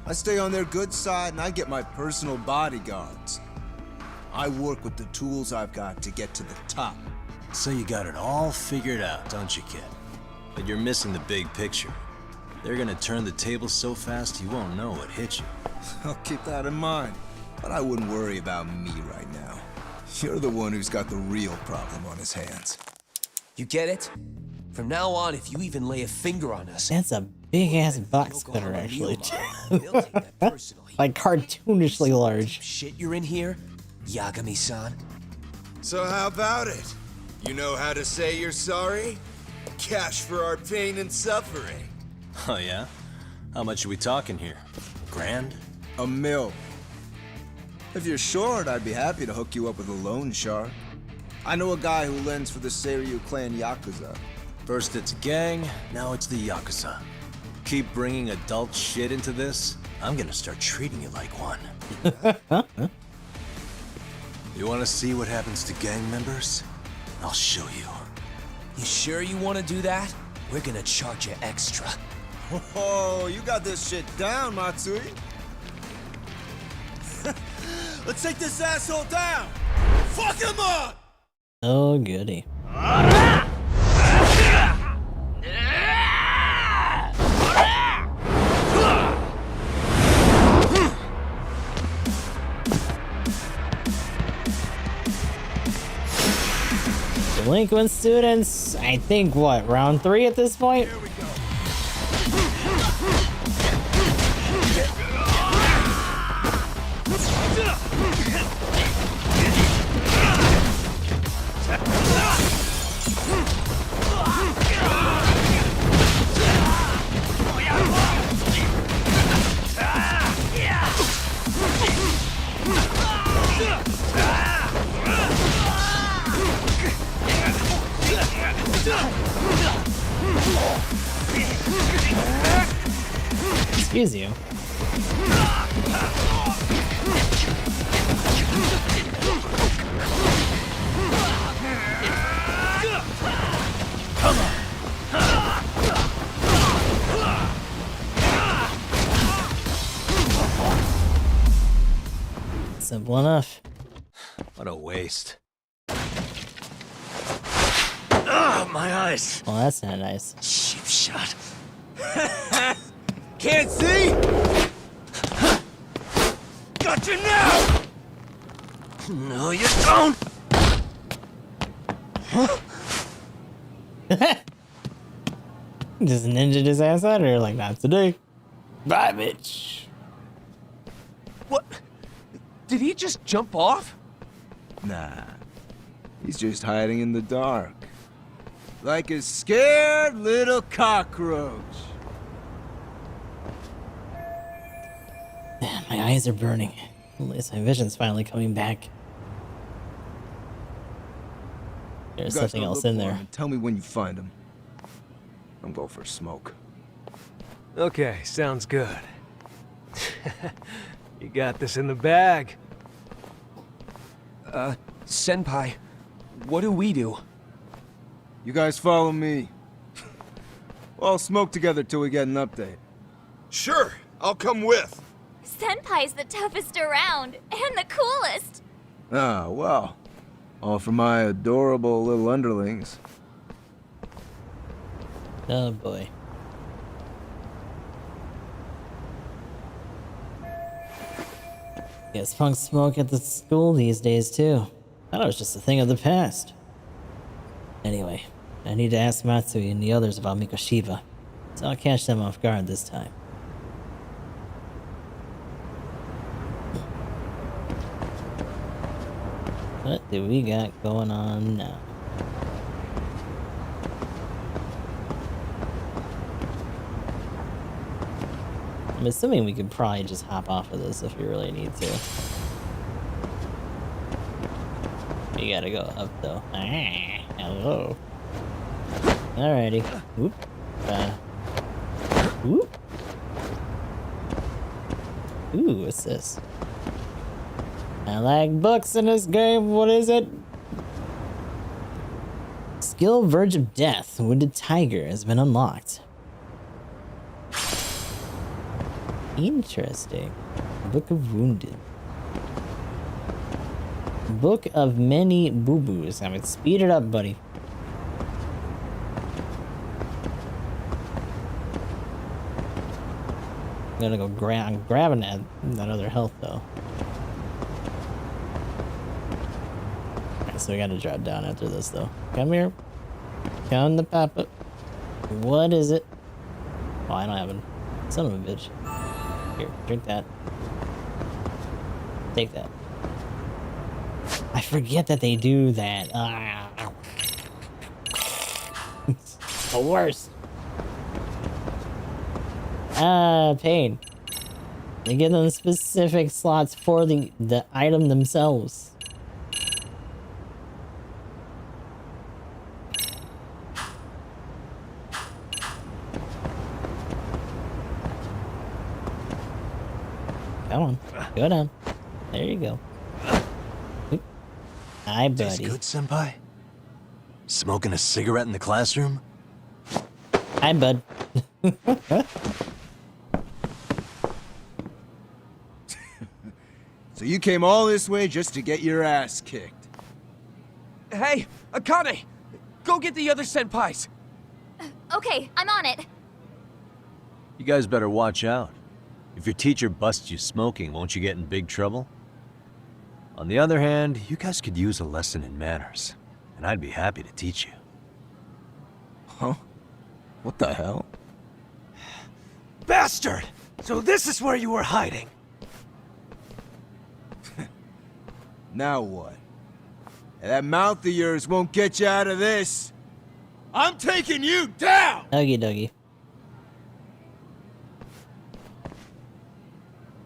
I stay on their good side and I get my personal bodyguards. I work with the tools I've got to get to the top. So you got it all figured out, don't you, kid? But you're missing the big picture. They're gonna turn the tables so fast you won't know what hit you. I'll keep that in mind, but I wouldn't worry about me right now. You're the one who's got the real problem on his hands. You get it? From now on, if you even lay a finger on us... That's a big-ass box cutter, actually. Like, cartoonishly large. Shit you're in here, Yagami-san. So how about it? You know how to say you're sorry? Cash for our pain and suffering. Oh yeah? How much are we talking here? Grand? $1 million. If you're short, I'd be happy to hook you up with a loan shark. I know a guy who lends for the Seiryu clan Yakuza. First it's a gang, now it's the Yakuza. Keep bringing adult shit into this, I'm gonna start treating you like one. You wanna see what happens to gang members? I'll show you. You sure you want to do that? We're gonna charge you extra. Oh, you got this shit down, Matsui. Let's take this asshole down! Fuck him up! Oh, goody. Delinquent students, I think, what, round 3 at this point? Here we go. Excuse you. Simple enough. What a waste. Ah, my eyes. Well, that's not nice. Cheap shot. Can't see? Got you now! No, you don't. Just ninja his ass out of here like, not today. Bye, bitch. What? Did he just jump off? Nah. He's just hiding in the dark. Like a scared little cockroach. Man, my eyes are burning. At least my vision's finally coming back. There's You guys something don't else look in for there. him and tell me when you find him. I'm going for a smoke. Okay, sounds good. You got this in the bag. Senpai, what do we do? You guys follow me. We'll all smoke together till we get an update. Sure, I'll come with. Senpai's the toughest around, and the coolest. Ah, well. All for my adorable little underlings. Oh boy. Guess punks smoke at the school these days too. I thought it was just a thing of the past. Anyway, I need to ask Matsui and the others about Mikoshiba, so I'll catch them off guard this time. What do we got going on now? I'm assuming we could probably just hop off of this if we really need to. We gotta go up though. Ah, hello. Alrighty. Whoop. Whoop. Ooh, what's this? I like books in this game. What is it? Skill Verge of Death. Wounded Tiger has been unlocked. Interesting. Book of Wounded. Book of Many Boo-Boos. I mean, speed it up, buddy. I'm gonna go grabbing that other health though. Alright, so we gotta drop down after this though. Come here. Come to Papa. What is it? Oh, I don't have it. Son of a bitch. Here, drink that. Take that. I forget that they do that. It's the worst. Pain. They give them specific slots for the item themselves. Come on, go down. There you go. Oop. Hi, buddy. Tastes good, Senpai? Smoking a cigarette in the classroom? Hi, bud. So you came all this way just to get your ass kicked. Hey, Akane! Go get the other senpais! Okay, I'm on it. You guys better watch out. If your teacher busts you smoking, won't you get in big trouble? On the other hand, you guys could use a lesson in manners, and I'd be happy to teach you. Huh? What the hell? Bastard! So this is where you were hiding. Now what? That mouth of yours won't get you out of this. I'm taking you down! Okie dokie.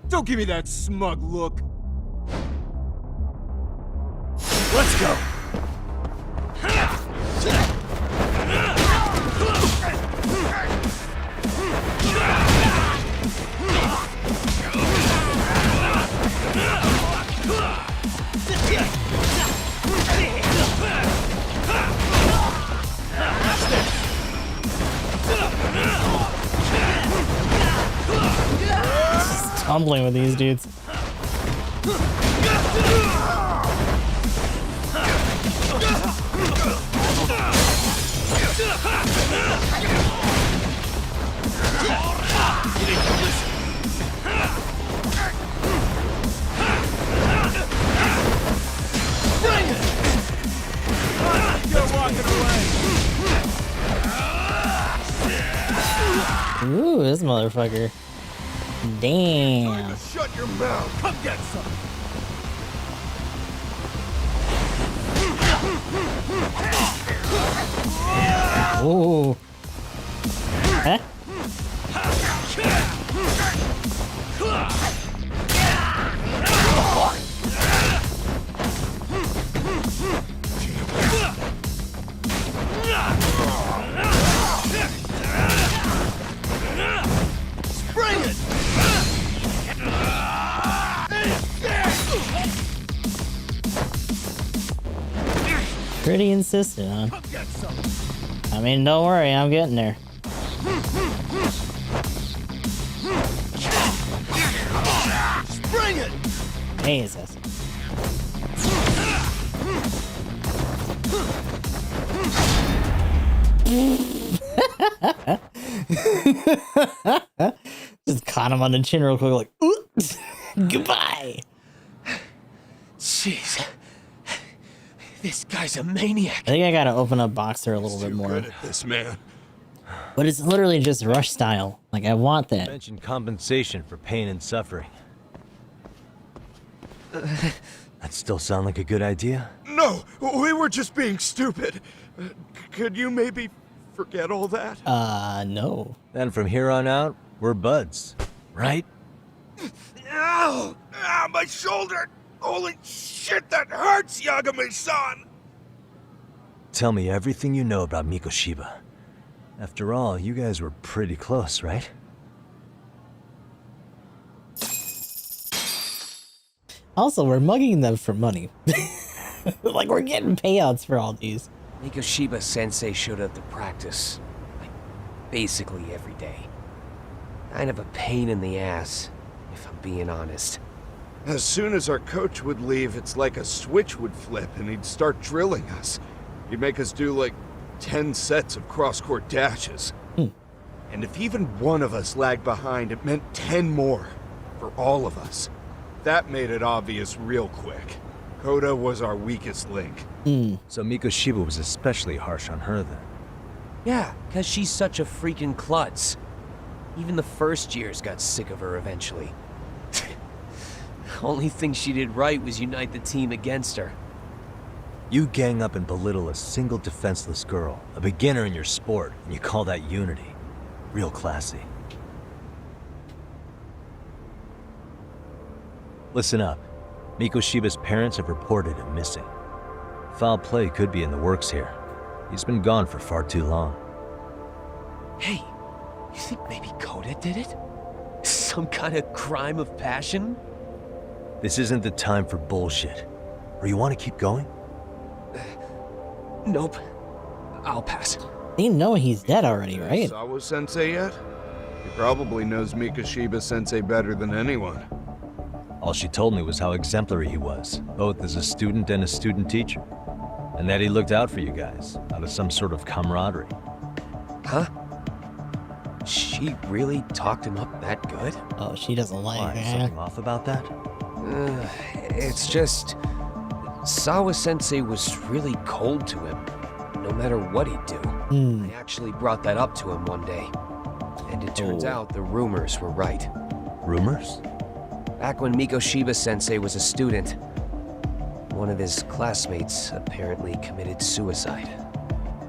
Don't give me that smug look. Let's go. Tumbling with these dudes. Ooh, this motherfucker. Damn. Shut your mouth. Come get some. Ooh. Huh? Bring it. Pretty insistent, huh? I mean, don't worry, I'm getting there. Bring it! Jesus. Just caught him on the chin real quick, like, oops. Goodbye. Jeez. This guy's a maniac. I think I gotta open up Boxer a little bit more. Good at this, man. But it's literally just Rush style. Like, I want that. Mention compensation for pain and suffering. That still sound like a good idea? No, we were just being stupid. Could you maybe forget all that? No. Then from here on out, we're buds, right? Ow! Ah, my shoulder! Holy shit, that hurts, Yagami-san! Tell me everything you know about Mikoshiba. After all, you guys were pretty close, right? Also, we're mugging them for money. Like, we're getting payouts for all these. Mikoshiba Sensei showed up to practice, like, basically every day. Kind of a pain in the ass, if I'm being honest. As soon as our coach would leave, it's like a switch would flip and he'd start drilling us. He'd make us do like 10 sets of cross-court dashes. And if even one of us lagged behind, it meant 10 more for all of us. That made it obvious real quick. Koda was our weakest link. So Mikoshiba was especially harsh on her then. Yeah, because she's such a freaking klutz. Even the first years got sick of her eventually. Only thing she did right was unite the team against her. You gang up and belittle a single defenseless girl, a beginner in your sport, and you call that unity. Real classy. Listen up. Mikoshiba's parents have reported him missing. Foul play could be in the works here. He's been gone for far too long. Hey, you think maybe Koda did it? Some kind of crime of passion? This isn't the time for bullshit. Or you want to keep going? Nope. I'll pass. They know he's dead already, right? Sawa-sensei yet? He probably knows Mikoshiba-sensei better than anyone. All she told me was how exemplary he was, both as a student and a student teacher. And that he looked out for you guys, out of some sort of camaraderie. Huh? She really talked him up that good? Oh, she doesn't like Why, that. something off about that? It's just... Sawa-sensei was really cold to him, no matter what he'd do. I actually brought that up to him one day. And it turns out the rumors were right. Rumors? Back when Mikoshiba-sensei was a student, one of his classmates apparently committed suicide.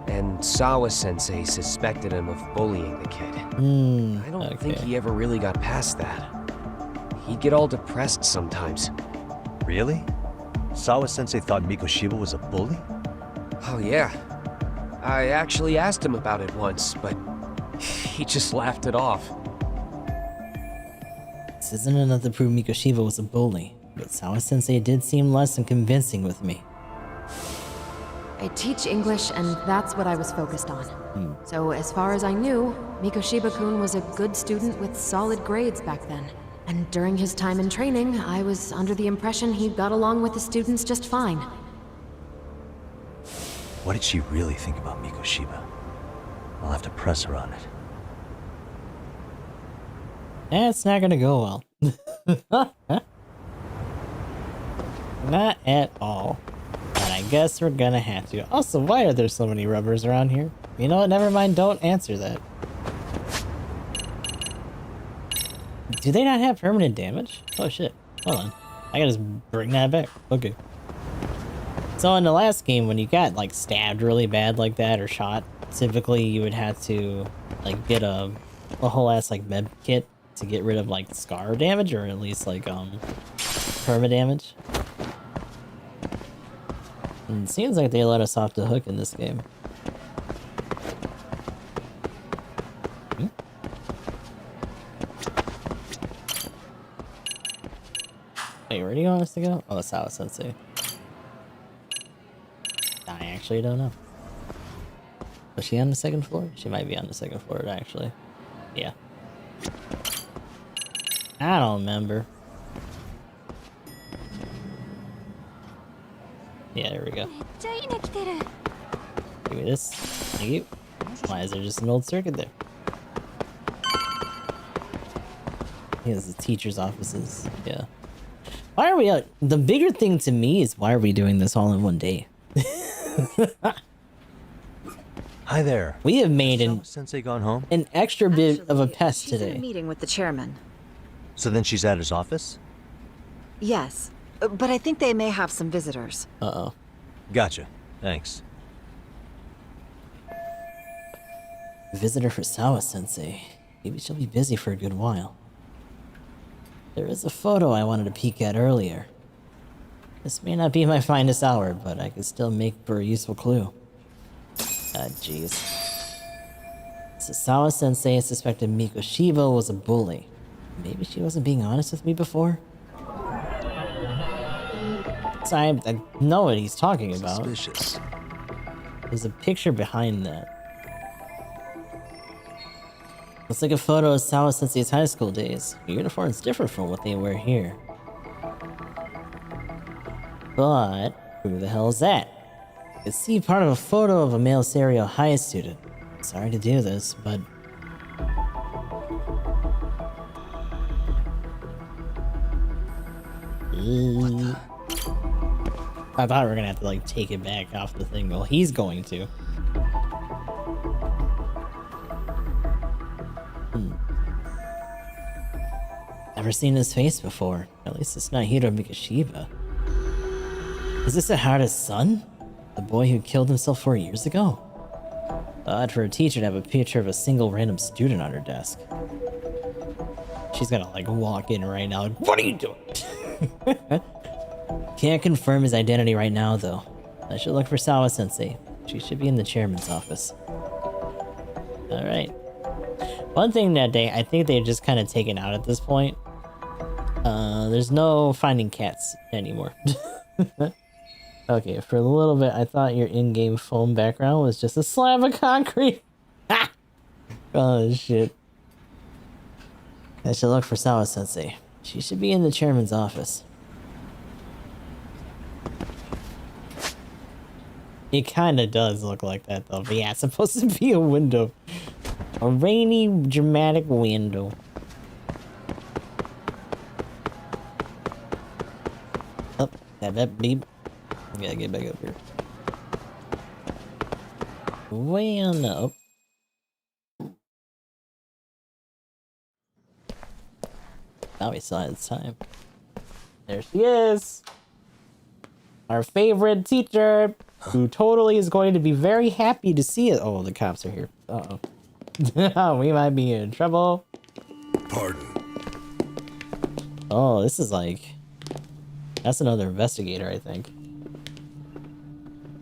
And Sawa-sensei suspected him of bullying the kid. I don't think he ever really got past that. He'd get all depressed sometimes. Really? Sawa-sensei thought Mikoshiba was a bully? Oh yeah. I actually asked him about it once, but he just laughed it off. This isn't enough to prove Mikoshiba was a bully, but Sawa-sensei did seem less than convincing with me. I teach English, and that's what I was focused on. So as far as I knew, Mikoshiba-kun was a good student with solid grades back then. And during his time in training, I was under the impression he got along with the students just fine. What did she really think about Mikoshiba? I'll have to press her on it. It's not gonna go well. Not at all. And I guess we're gonna have to. Also, why are there so many rubbers around here? You know what? Never mind. Don't answer that. Do they not have permanent damage? Oh shit. Hold on. I gotta just bring that back. Okay. So in the last game, when you got like stabbed really bad like that or shot, typically you would have to like get a whole ass like med kit to get rid of like scar damage, or at least like perma damage. And it seems like they let us off the hook in this game. Wait, where do you want us to go? Oh, Sawa-sensei. Die. I actually don't know. Was she on the second floor? She might be on the second floor, actually. Yeah. I don't remember. Yeah, there we go. Give me this. Thank you. Why is there just an old circuit there? Here's the teacher's offices. Yeah. Why are we the bigger thing to me is why are we doing this all in one day? Hi there. We have made Sensei gone home? an extra bit of a pest She's in a today. meeting with the chairman. So then she's at his office? Yes, but I think they may have some visitors. Uh-oh. Gotcha. Thanks. Visitor for Sawa-sensei. Maybe she'll be busy for a good while. There is a photo I wanted to peek at earlier. This may not be my finest hour, but I could still make for a useful clue. Ah, jeez. Sawa-sensei suspected Miko Shiba was a bully. Maybe she wasn't being honest with me before? So I know what he's talking about. Suspicious. There's a picture behind that. Looks like a photo of Sawa-sensei's high school days. Her uniform's different from what they wear here. But who the hell is that? I can see part of a photo of a male Serio High student. Sorry to do this, but... I thought we were gonna have to like take it back off the thing. Well, he's going to. Never seen his face before. At least it's not Hiro Mikashiba. Is this Ahara's son? The boy who killed himself 4 years ago? Odd for a teacher to have a picture of a single random student on her desk. She's gonna like walk in right now. What are you doing? Can't confirm his identity right now though. I should look for Sawa-sensei. She should be in the chairman's office. Alright. One thing that I think they're just kind of taken out at this point. There's no finding cats anymore. Okay, for a little bit, I thought your in-game foam background was just a slab of concrete. Oh, shit. I should look for Sawa-sensei. She should be in the chairman's office. It kind of does look like that, though. But yeah, it's supposed to be a window. A rainy, dramatic window. Oh, that beep. I gotta get back up here. Way on the up. Now we still have time. There she is. Our favorite teacher, who totally is going to be very happy to see it. Oh, the cops are here. Uh-oh. We might be in trouble. Pardon. Oh, this is like... That's another investigator, I think.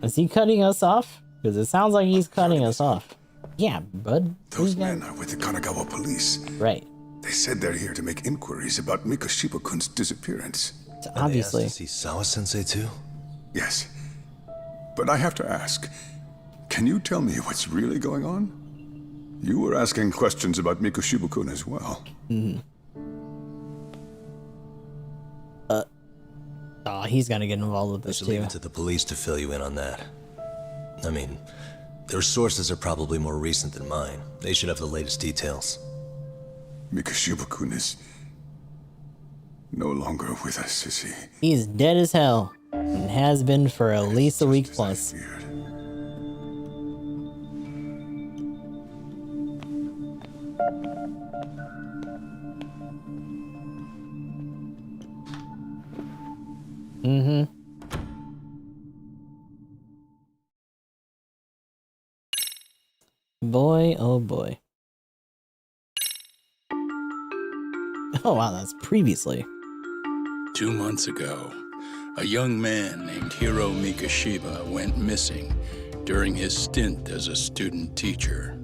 Is he cutting us off? Because it sounds like he's cutting us off. Yeah, bud. Those men are with the Kanagawa police. Right. They said they're here to make inquiries about Mikashiba-kun's disappearance. So obviously. They asked to see Sawa-sensei too? Yes. But I have to ask, can you tell me what's really going on? You were asking questions about Mikashiba-kun as well. Oh, he's gonna get involved with this I should too. leave it to the police to fill you in on that. I mean, their sources are probably more recent than mine. They should have the latest details. Mikashiba-kun is no longer with us, is he? He's dead as hell. And has been for at least a week plus. Boy, oh boy. Oh wow, that's previously. 2 months ago, a young man named Hiro Mikashiba went missing during his stint as a student teacher.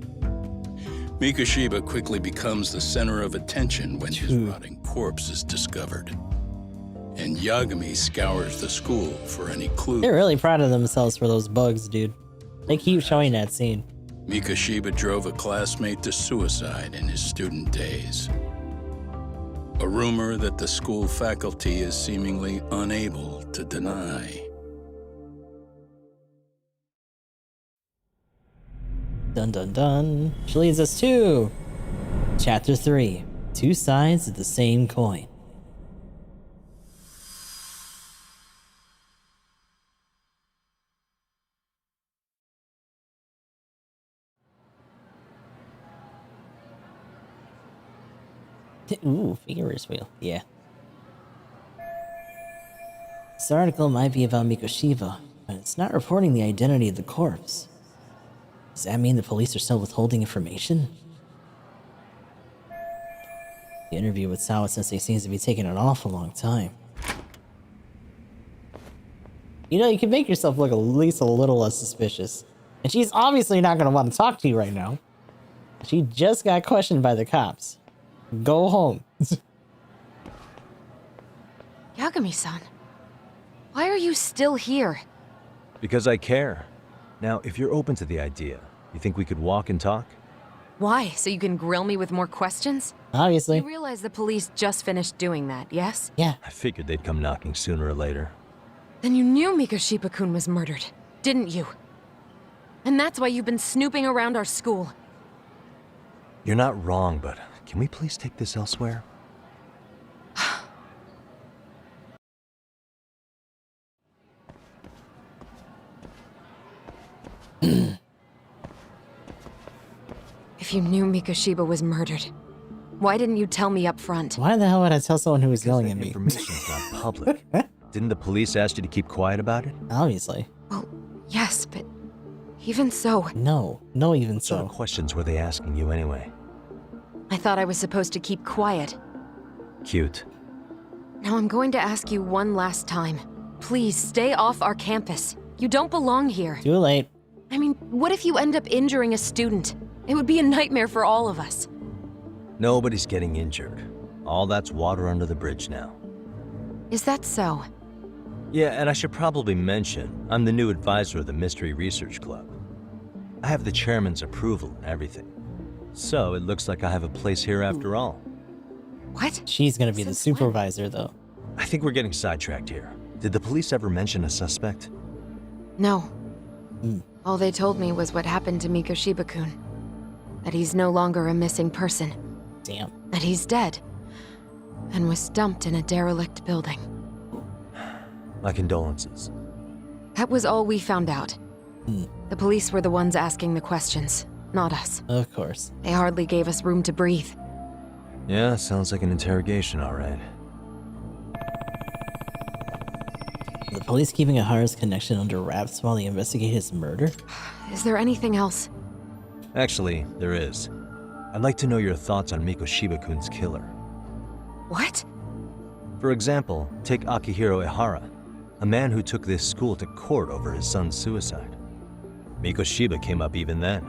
Mikashiba quickly becomes the center of attention when his rotting corpse is discovered. and Yagami scours the school for any clues. They're really proud of themselves for those bugs, dude. They keep showing that scene. Mikoshiba drove a classmate to suicide in his student days. A rumor that the school faculty is seemingly unable to deny. Dun dun dun. Which leads us to Chapter 3. Two sides of the same coin. Ooh, Ferris wheel. Yeah. This article might be about Mikoshiba, but it's not reporting the identity of the corpse. Does that mean the police are still withholding information? The interview with Sawa Sensei seems to be taking an awful long time. You know, you can make yourself look at least a little less suspicious. And she's obviously not going to want to talk to you right now. She just got questioned by the cops. Go home. Yagami-san, why are you still here? Because I care. Now, if you're open to the idea, you think we could walk and talk? Why? So you can grill me with more questions? Obviously. You realize the police just finished doing that, yes? Yeah. I figured they'd come knocking sooner or later. Then you knew Mikoshiba-kun was murdered, didn't you? And that's why you've been snooping around our school. You're not wrong, but can we please take this elsewhere? If you knew Mikoshiba was murdered, why didn't you tell me up front? Why the hell would I tell someone who was yelling at me? Information's not public. Didn't the police ask you to keep quiet about it? Obviously. Well, yes, but even so... No, even so. What sort of questions were they asking you anyway? I thought I was supposed to keep quiet. Cute. Now I'm going to ask you one last time. Please, stay off our campus. You don't belong here. Too late. I mean, what if you end up injuring a student? It would be a nightmare for all of us. Nobody's getting injured. All that's water under the bridge now. Is that so? Yeah, and I should probably mention, I'm the new advisor of the Mystery Research Club. I have the chairman's approval and everything. So it looks like I have a place here after all. What? She's gonna be the supervisor, though. I think we're getting sidetracked here. Did the police ever mention a suspect? No. All they told me was what happened to Mikoshiba-kun. That he's no longer a missing person. Damn. That he's dead. And was dumped in a derelict building. My condolences. That was all we found out. The police were the ones asking the questions, not us. Of course. They hardly gave us room to breathe. Yeah, sounds like an interrogation, all right. The police keeping Ahara's connection under wraps while they investigate his murder? Is there anything else? Actually, there is. I'd like to know your thoughts on Mikoshiba-kun's killer. What? For example, take Akihiro Ehara, a man who took this school to court over his son's suicide. Mikoshiba came up even then,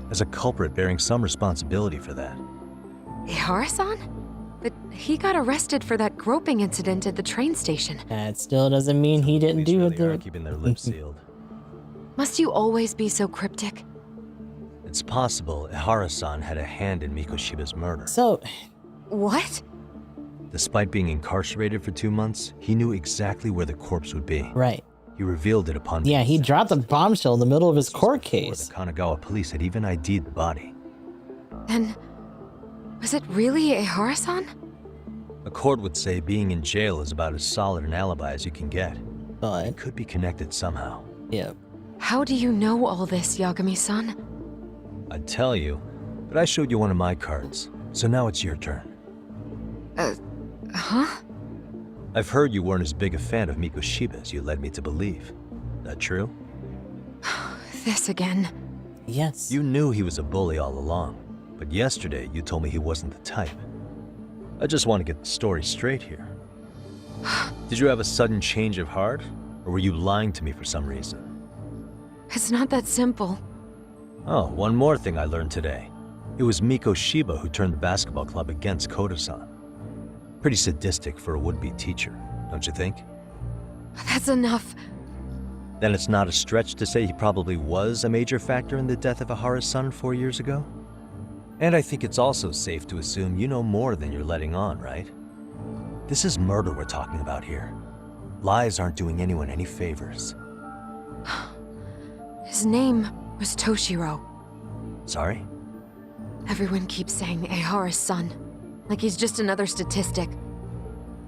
as a culprit bearing some responsibility for that. Ehara-san? But he got arrested for that groping incident at the train station. That still doesn't mean he didn't do it. Really are keeping their lips sealed. Must you always be so cryptic? It's possible Ehara-san had a hand in Mikoshiba's murder. So... What? Despite being incarcerated for 2 months, he knew exactly where the corpse would be. Right. He revealed it upon... Yeah, he dropped a bombshell in the middle of his court case. The Kanagawa police had even ID'd the body. Then... was it really Ehara-san? A court would say being in jail is about as solid an alibi as you can get. But... it could be connected somehow. Yeah. How do you know all this, Yagami-san? I'd tell you, but I showed you one of my cards, so now it's your turn. Huh? I've heard you weren't as big a fan of Mikoshiba as you led me to believe. That true? This again. Yes. You knew he was a bully all along, but yesterday you told me he wasn't the type. I just want to get the story straight here. Did you have a sudden change of heart, or were you lying to me for some reason? It's not that simple. Oh, one more thing I learned today. It was Mikoshiba who turned the basketball club against Koda-san. Pretty sadistic for a would-be teacher. don't you think? That's enough. Then it's not a stretch to say he probably was a major factor in the death of Ahara's son 4 years ago? And I think it's also safe to assume you know more than you're letting on, right? This is murder we're talking about here. Lies aren't doing anyone any favors. His name was Toshiro. Sorry? Everyone keeps saying Ahara's son, like he's just another statistic.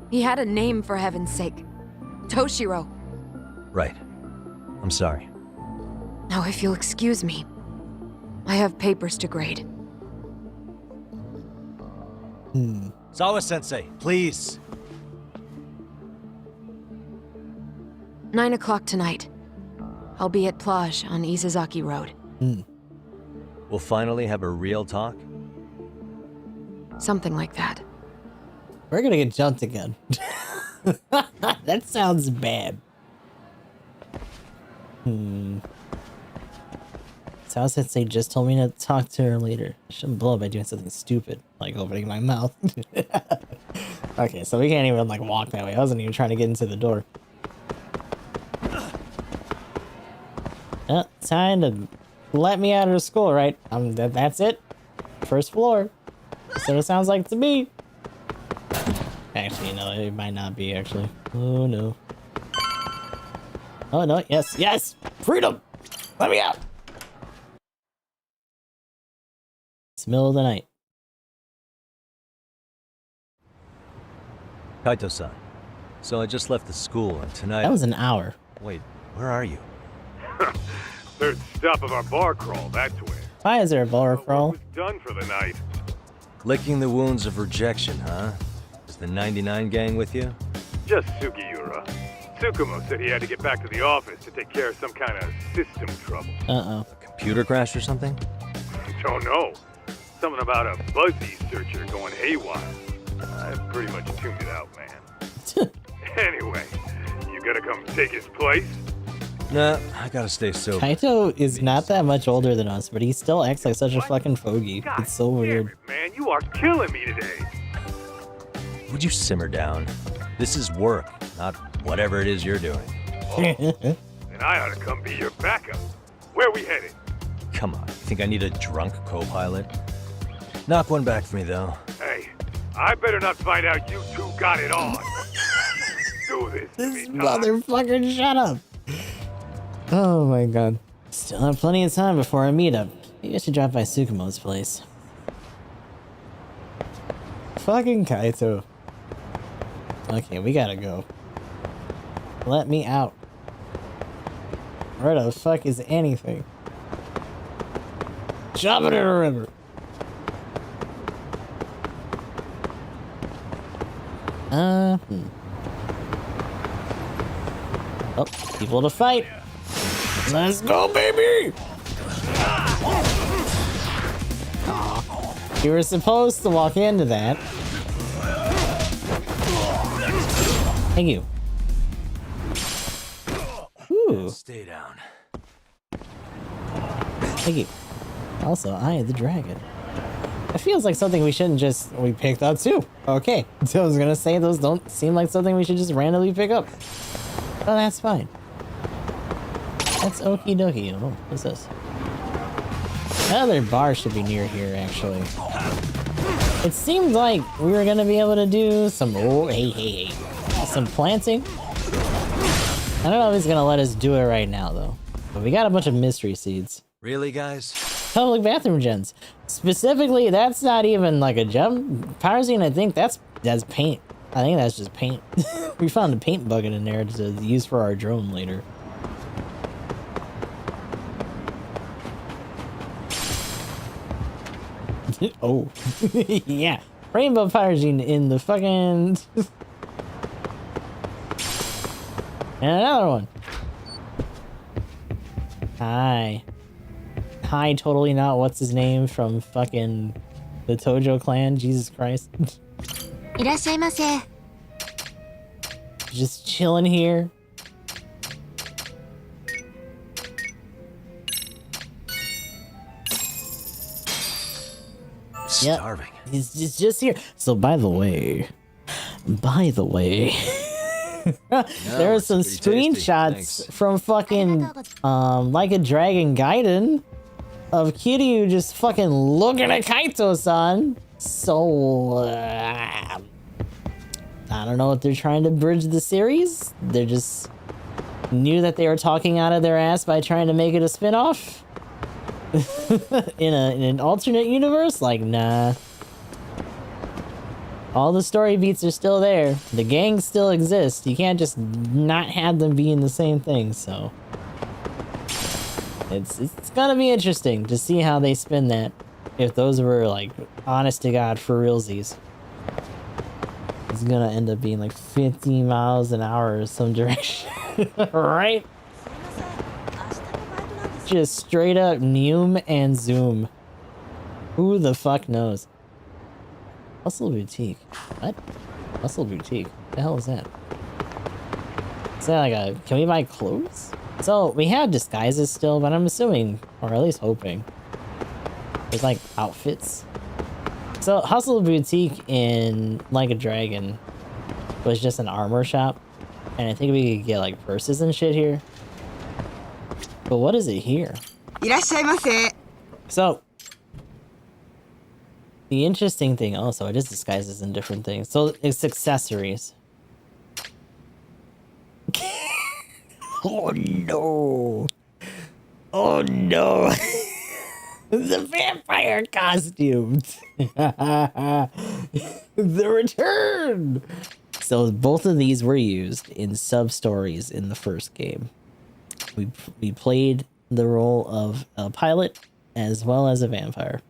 He had a name, for heaven's sake. Toshiro. Right. I'm sorry. Now, if you'll excuse me, I have papers to grade. Sawa-sensei, please. 9 o'clock tonight. I'll be at Plage on Isazaki Road. We'll finally have a real talk? Something like that. We're gonna get jumped again. That sounds bad. Sao-sensei just told me to talk to her later. I shouldn't blow up by doing something stupid, like opening my mouth. Okay, so we can't even like walk that way. I wasn't even trying to get into the door. Time to let me out of school, right? That's it. First floor. That's what it sounds like to me. Actually, no, it might not be, actually. Oh, no. Oh, no, yes, yes! Freedom! Let me out! It's the middle of the night. Kaito-san, so I just left the school and tonight... That was an hour. Wait, where are you? Third stop of our bar crawl, that's where. Why is there a bar crawl? Done for the night. Licking the wounds of rejection, huh? Is the 99 gang with you? Just Sugiura. Tsukumo said he had to get back to the office to take care of some kind of system trouble. Uh-oh. A computer crash or something? Don't know. Something about a Buzzy searcher going haywire. I pretty much tuned it out, man. Anyway, you gonna come take his place? Nah, I gotta stay sober. Kaito is not that much older than us, but he still acts like such a fucking fogey. It's so weird. Man, you are killing me today. Would you simmer down? This is work, not whatever it is you're doing. Then I ought to come be your backup. Where we headed? Come on, you think I need a drunk co-pilot? Knock one back for me, though. Hey, I better not find out you two got it on. Do this. This motherfucker, shut up. Oh my god. Still have plenty of time before our meetup. Maybe I should drop by Tsukumo's place. Fucking Kaito. Okay, we gotta go. Let me out. Where the fuck is anything? Shove it in a river. Oh, people to fight. Let's go, baby! Aw. You were supposed to walk into that. Thank you. Ooh. Stay down. Thank you. Also, I am the dragon. It feels like something we shouldn't we picked up too. Okay, so I was gonna say those don't seem like something we should just randomly pick up. Oh, that's fine. That's okie dokie. Oh, what's this? Another bar should be near here, actually. It seemed like we were gonna be able to do some, some planting. I don't know if he's gonna let us do it right now, though. But we got a bunch of mystery seeds. Really, guys? Public bathroom gens. Specifically, that's not even like a gem. Pyrazine, I think that's paint. I think that's just paint. We found a paint bucket in there to use for our drone later. Oh. Yeah. Rainbow Pyrazine in the fucking... And another one. Hi. Hi, totally not what's his name from fucking the Tojo clan. Jesus Christ. いらっしゃいませ. Just chilling here. Starving. He's just here. So by the way, There are some it's pretty tasty. screenshots Thanks. from fucking Like a Dragon Gaiden of Kiryu just fucking looking at Kaito-san. So I don't know if they're trying to bridge the series. They just knew that they were talking out of their ass by trying to make it a spin-off. in an alternate universe, like, nah. All the story beats are still there. The gangs still exist. You can't just not have them be in the same thing, so it's gonna be interesting to see how they spin that. If those were like honest to god for realsies. It's gonna end up being like 50 miles an hour or some direction. Right? Just straight up Neum and Zoom. Who the fuck knows? Hustle Boutique. What? Hustle Boutique? What the hell is that? Is that like a... Can we buy clothes? So, we have disguises still, but I'm assuming, or at least hoping, there's like outfits. So, Hustle Boutique in Like a Dragon was just an armor shop. And I think we could get like purses and shit here. But what is it here? So, the interesting thing also, it is disguises in different things. So it's accessories. Oh no. Oh no. The vampire costumes. The return. So both of these were used in sub-stories in the first game. We played the role of a pilot as well as a vampire.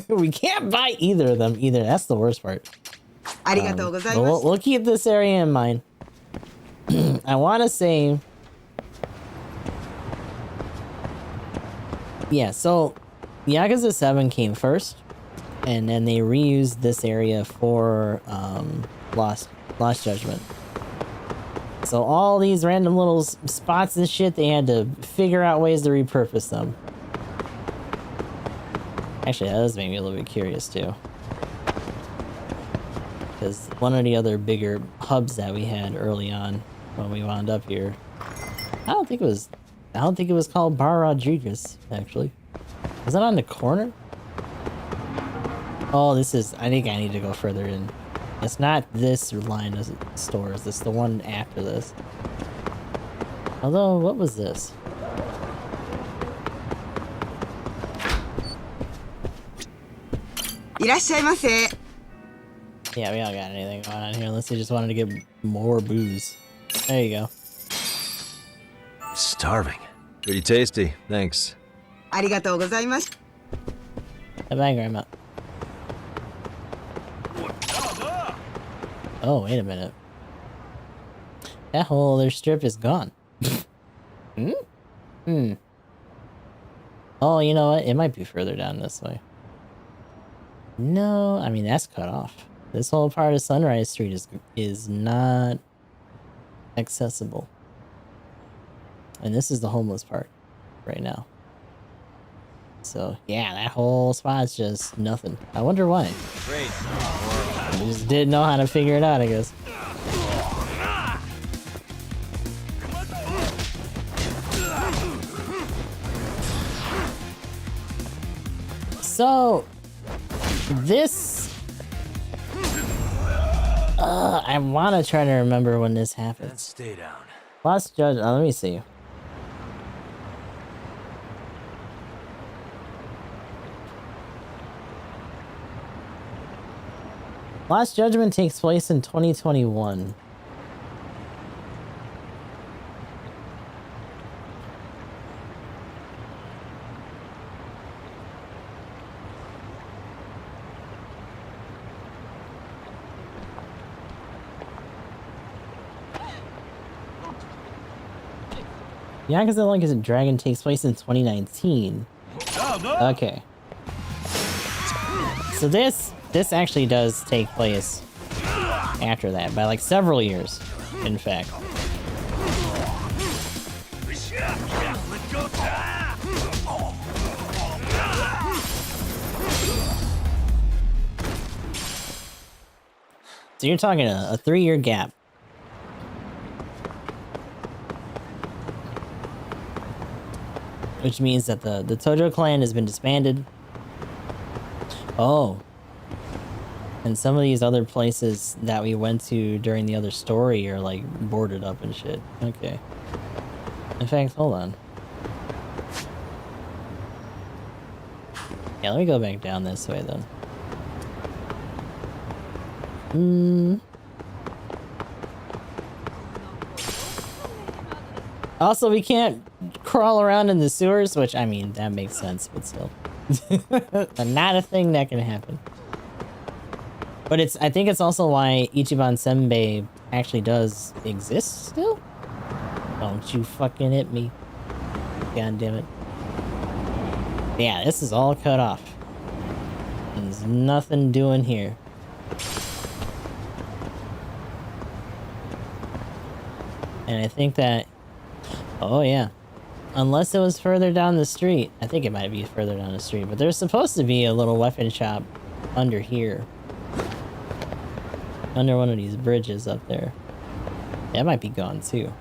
We can't buy either of them either. That's the worst part. We'll keep this area in mind. I want to say... Yeah, so Yakuza 7 came first, and then they reused this area for Lost Judgment. So all these random little spots and shit, they had to figure out ways to repurpose them. Actually, that does make me a little bit curious too. Because one of the other bigger hubs that we had early on when we wound up here, I don't think it was called Bar Rodriguez, actually. Was that on the corner? Oh, this is... I think I need to go further in. It's not this line of stores. It's the one after this. Although, what was this? Yeah, we don't got anything going on here unless they just wanted to get more booze. There you go. Starving. Pretty tasty. Thanks. Bye, Grandma. Oh, wait a minute. That whole other strip is gone. Oh, you know what? It might be further down this way. No, I mean, that's cut off. This whole part of Sunrise Street is not accessible. And this is the homeless part right now. So, yeah, that whole spot's just nothing. I wonder why. Great. They just didn't know how to figure it out, I guess. So, this... I want to try to remember when this happened. Let's stay down. Lost Judge... let me see. Lost Judgment takes place in 2021. Yakuza Like a Dragon takes place in 2019. Okay. So this actually does take place after that, by like several years, in fact. So you're talking a 3-year gap. Which means that the Tojo clan has been disbanded. Oh. And some of these other places that we went to during the other story are like boarded up and shit. Okay. In fact, hold on. Yeah, let me go back down this way then. Also, we can't crawl around in the sewers, which, I mean, that makes sense, but still. Not a thing that can happen. But I think it's also why Ichiban Senbei actually does exist still? Don't you fucking hit me. God damn it. Yeah, this is all cut off. There's nothing doing here. And I think that... Oh, yeah. Unless it was further down the street. I think it might be further down the street. But there's supposed to be a little weapon shop under here. Under one of these bridges up there. That might be gone, too.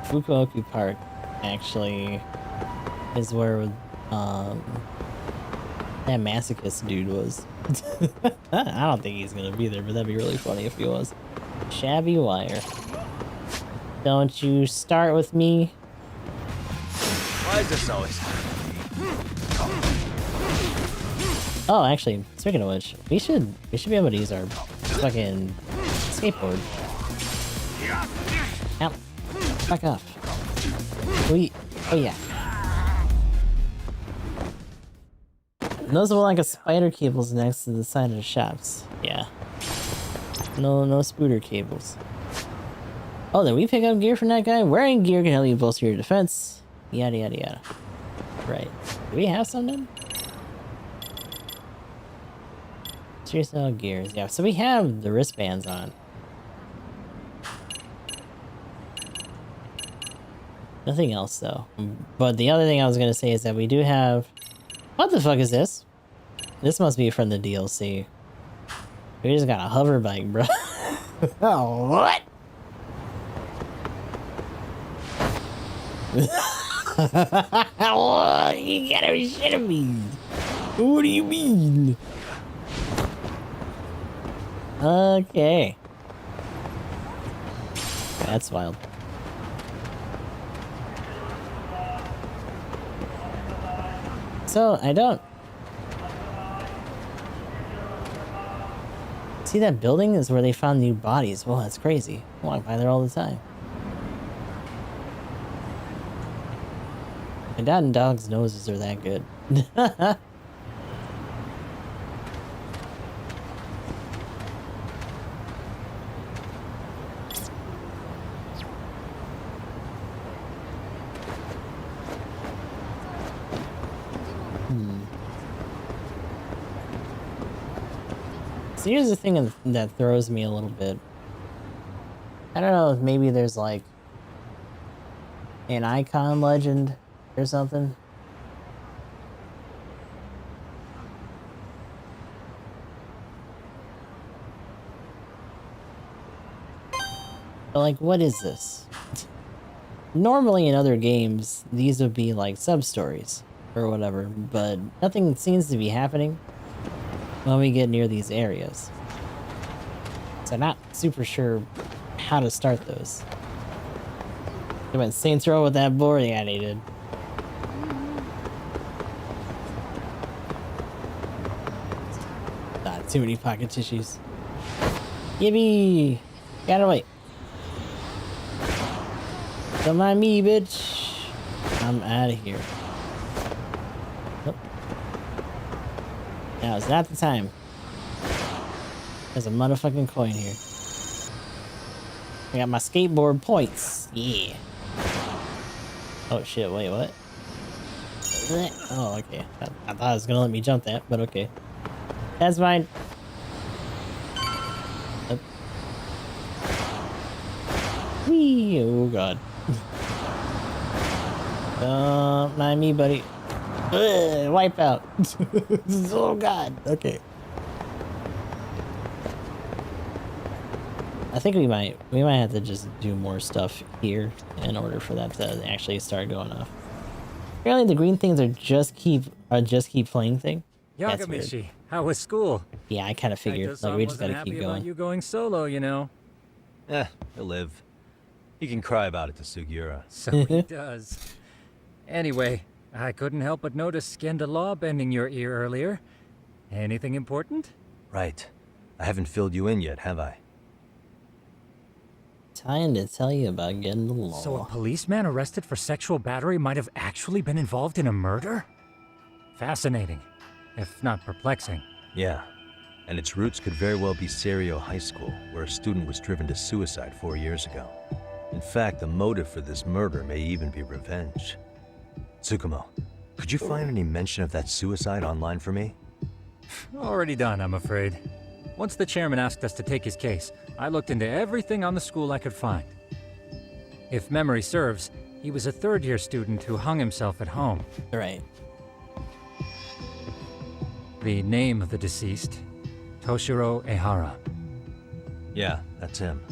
Fukuoka Park, actually, is where, that masochist dude was. I don't think he's gonna be there, but that'd be really funny if he was. Shabby wire. Don't you start with me. Why is this always Oh, actually, speaking of which, we should be able to use our fucking skateboard. Ow. Fuck off. Oh yeah. Those are like a spider cables next to the side of the shops. Yeah. No spooter cables. Oh, did we pick up gear from that guy? Wearing gear can help you bolster your defense. Yada yada yada. Right. Do we have some then? Seriously, gears. Yeah, so we have the wristbands on. Nothing else though. But the other thing I was gonna say is that we do have... What the fuck is this? This must be from the DLC. We just got a hover bike, bro. Oh, what? You gotta be shitting me. What do you mean? Okay. That's wild. So, I don't... See, that building is where they found new bodies. Well, that's crazy. I walk by there all the time. I doubt dogs' noses are that good. So here's the thing that throws me a little bit. I don't know if maybe there's like an icon legend or something. But like, what is this? Normally in other games, these would be like sub-stories or whatever, but nothing seems to be happening when we get near these areas. So I'm not super sure how to start those. They went Saints Row with that board? Yeah, they did. Not too many pocket tissues. Yippee! Got away. Don't mind me, bitch. I'm out of here. Nope. Now is not the time. There's a motherfucking coin here. I got my skateboard points. Yeah. Oh shit, wait, what? Oh, okay. I thought it was gonna let me jump that, but okay. That's fine. Whee! Oh god. Don't mind me, buddy. Wipe out. Oh god. Okay. I think we might have to just do more stuff here in order for that to actually start going off. Apparently the green things are just keep playing thing. That's weird. Yagami, how was school? Yeah, I kind of figured. Like, we just gotta keep going. You going solo, you know. He'll live. He can cry about it to Sugiura. So he does. Anyway, I couldn't help but notice Skenda Law bending your ear earlier. Anything important? Right. I haven't filled you in yet, have I? Time to tell you about getting the law. So a policeman arrested for sexual battery might have actually been involved in a murder? Fascinating, if not perplexing. Yeah. And its roots could very well be Serio High School, where a student was driven to suicide 4 years ago. In fact, the motive for this murder may even be revenge. Tsukumo, could you find any mention of that suicide online for me? Already done, I'm afraid. Once the chairman asked us to take his case, I looked into everything on the school I could find. If memory serves, he was a third-year student who hung himself at home. Right. The name of the deceased, Toshiro Ehara. Yeah, that's him.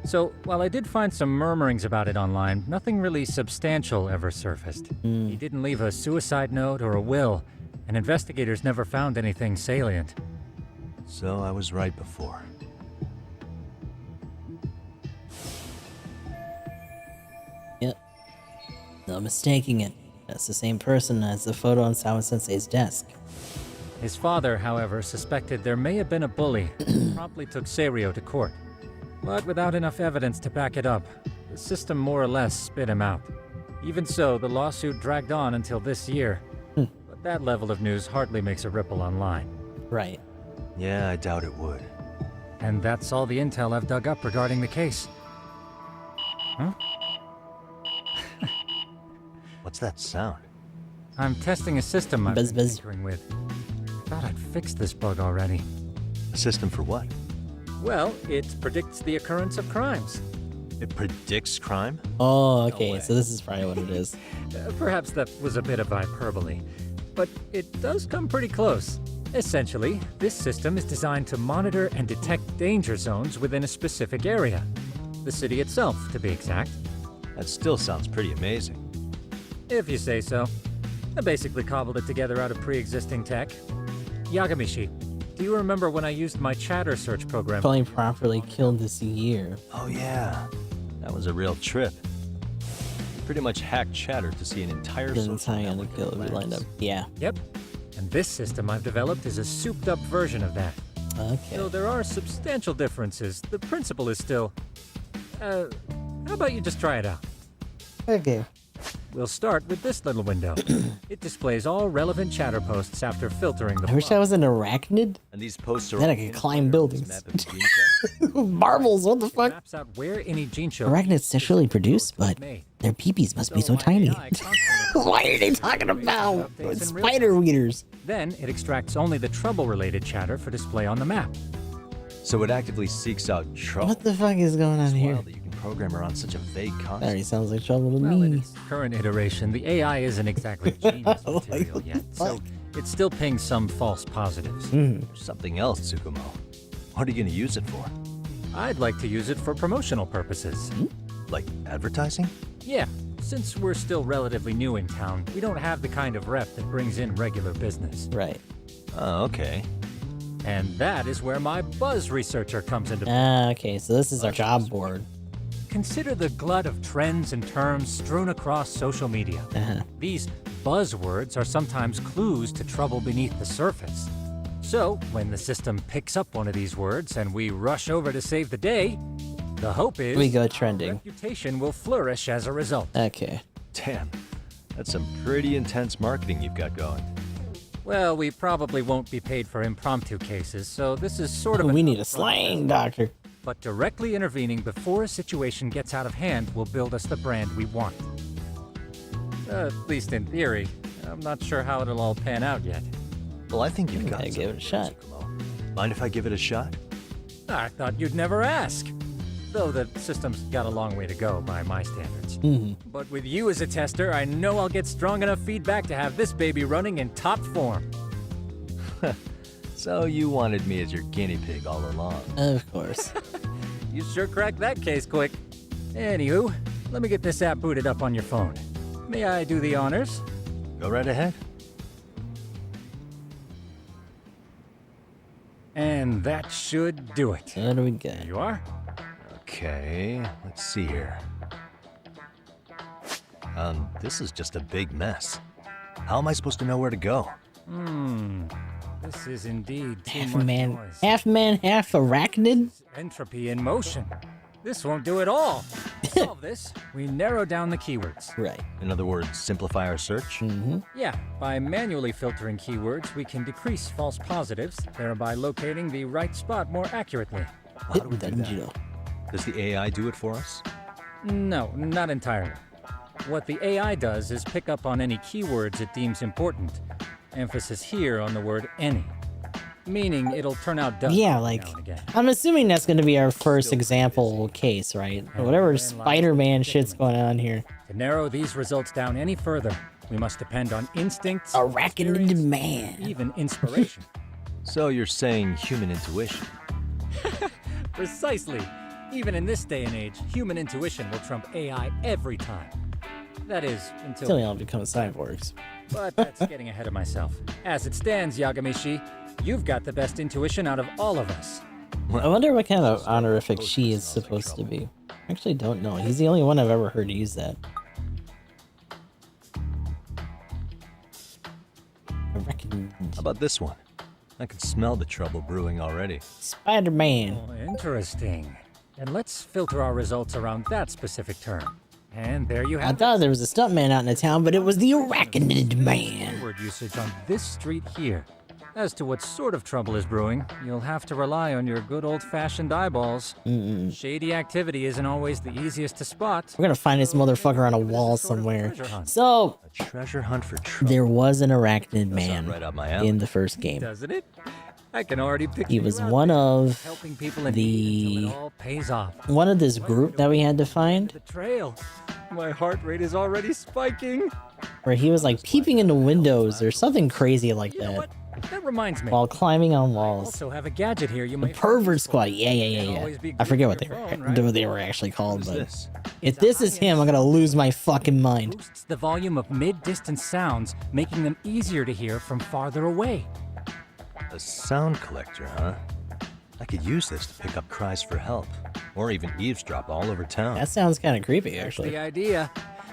So, while I did find some murmurings about it online, nothing really substantial ever surfaced. He didn't leave a suicide note or a will, and investigators never found anything salient. So I was right before. Yep. No mistaking it. That's the same person as the photo on Sawa-sensei's desk. His father, however, suspected there may have been a bully, and promptly took Serio to court. But without enough evidence to back it up, the system more or less spit him out. Even so, the lawsuit dragged on until this year. But that level of news hardly makes a ripple online. Right. Yeah, I doubt it would. And that's all the intel I've dug up regarding the case. Huh? What's that sound? I'm testing a system I've Buzz, been buzz. tinkering with. Thought I'd fixed this bug already. A system for what? Well, it predicts the occurrence of crimes. It predicts crime? Oh, okay. So this is probably what it is. Perhaps that was a bit of hyperbole, but it does come pretty close. Essentially, this system is designed to monitor and detect danger zones within a specific area. The city itself, to be exact. That still sounds pretty amazing. If you say so. I basically cobbled it together out of pre-existing tech. Yagami, do you remember when I used my chatter search program? Probably properly killed this year. Oh yeah, that was a real trip. You pretty much hacked Chatter to see an entire Didn't social tie on the network kill at we a lined up. glance. Yeah. Yep. And this system I've developed is a souped-up version of that. Okay. Though there are substantial differences, the principle is still... how about you just try it out? Okay. We'll start with this little window. It displays all relevant chatter posts after filtering the I wish I was an arachnid. And these posts are Then I all could climb buildings. map of Gene Show? Marbles, what the fuck? maps out where any gene show Arachnids sexually produced, but their peepees must be so tiny. What are they talking about? Spider weeders. Then it extracts only the trouble-related chatter for display on the map. So it actively seeks out trouble. What the fuck is going on It's here? wild that you can program around such a vague That concept. already sounds like trouble to Well, in me. its current iteration, the AI isn't exactly genius material yet, so it still pings some false positives. There's something else, Tsukumo. What are you gonna use it for? I'd like to use it for promotional purposes. Like advertising? Yeah, since we're still relatively new in town, we don't have the kind of rep that brings in regular business. Right. Oh, okay. And that is where my buzz researcher comes into play. Ah, okay, so this is our job board. Consider the glut of trends and terms strewn across social media. These buzzwords are sometimes clues to trouble beneath the surface. So, when the system picks up one of these words and we rush over to save the day, the hope is We go our trending. reputation will flourish as a result. Okay. Damn, that's some pretty intense marketing you've got going. Well, we probably won't be paid for impromptu cases, so this is sort of We an need a upfront slang investment. doctor. But directly intervening before a situation gets out of hand will build us the brand we want. At least in theory. I'm not sure how it'll all pan out yet. Well, I think you've got Gotta give it a shot. Mind if I give it a shot? I thought you'd never ask. Though the system's got a long way to go by my standards. Mhm. But with you as a tester, I know I'll get strong enough feedback to have this baby running in top form. So you wanted me as your guinea pig all along. Of course. You sure cracked that case quick. Anywho, let me get this app booted up on your phone. May I do the honors? Go right ahead. And that should do it. What do we got? There you are. Okay, let's see here. This is just a big mess. How am I supposed to know where to go? This is indeed too Half much man, noise. half man, half arachnid? Entropy in motion. This won't do it all. To solve this, we narrow down the keywords. Right. In other words, simplify our search? Yeah, by manually filtering keywords, we can decrease false positives, thereby locating the right spot more accurately. How do we do that? Does the AI do it for us? No, not entirely. What the AI does is pick up on any keywords it deems important. Emphasis here on the word any. Meaning it'll turn out dumb. Yeah, like, I'm assuming that's going to be our first example case, right? Whatever Spider-Man shit's going on here. To narrow these results down any further, we must depend on instincts, arachnid man, even inspiration. So you're saying human intuition? Precisely. Even in this day and age, human intuition will trump AI every time. That is, until we all become cyborgs. But that's getting ahead of myself. As it stands, Yagami-shi, you've got the best intuition out of all of us. I wonder what kind of honorific she is supposed to be. I actually don't know. He's the only one I've ever heard use that. How about this one? I can smell the trouble brewing already. Spider-Man. Oh, interesting. And let's filter our results around that specific term. And there you have I thought there was a stuntman out in the town, but it was the arachnid man. Word usage on this street here. As to what sort of trouble is brewing, you'll have to rely on your good old-fashioned eyeballs. Shady activity isn't always the easiest to spot. We're gonna find this motherfucker on a wall somewhere. So, a treasure hunt for trouble. There was an arachnid man right up my alley. in the first game. Doesn't it? I can already picture He was one of helping people in need until it all pays off. one of this group that we had to find, The trail. My heart rate is already spiking. where he was like peeping into windows or something crazy like that That reminds me. while climbing on walls. Also have a gadget here you The may pervert squad. Yeah. I forget what they were actually called, but if this is him, I'm gonna lose my fucking mind. boosts the volume of mid-distance sounds, making them easier to hear from farther away. A sound collector, huh? I could use this to pick up cries for help, or even eavesdrop all over town. That sounds kind of creepy, That's actually. the idea.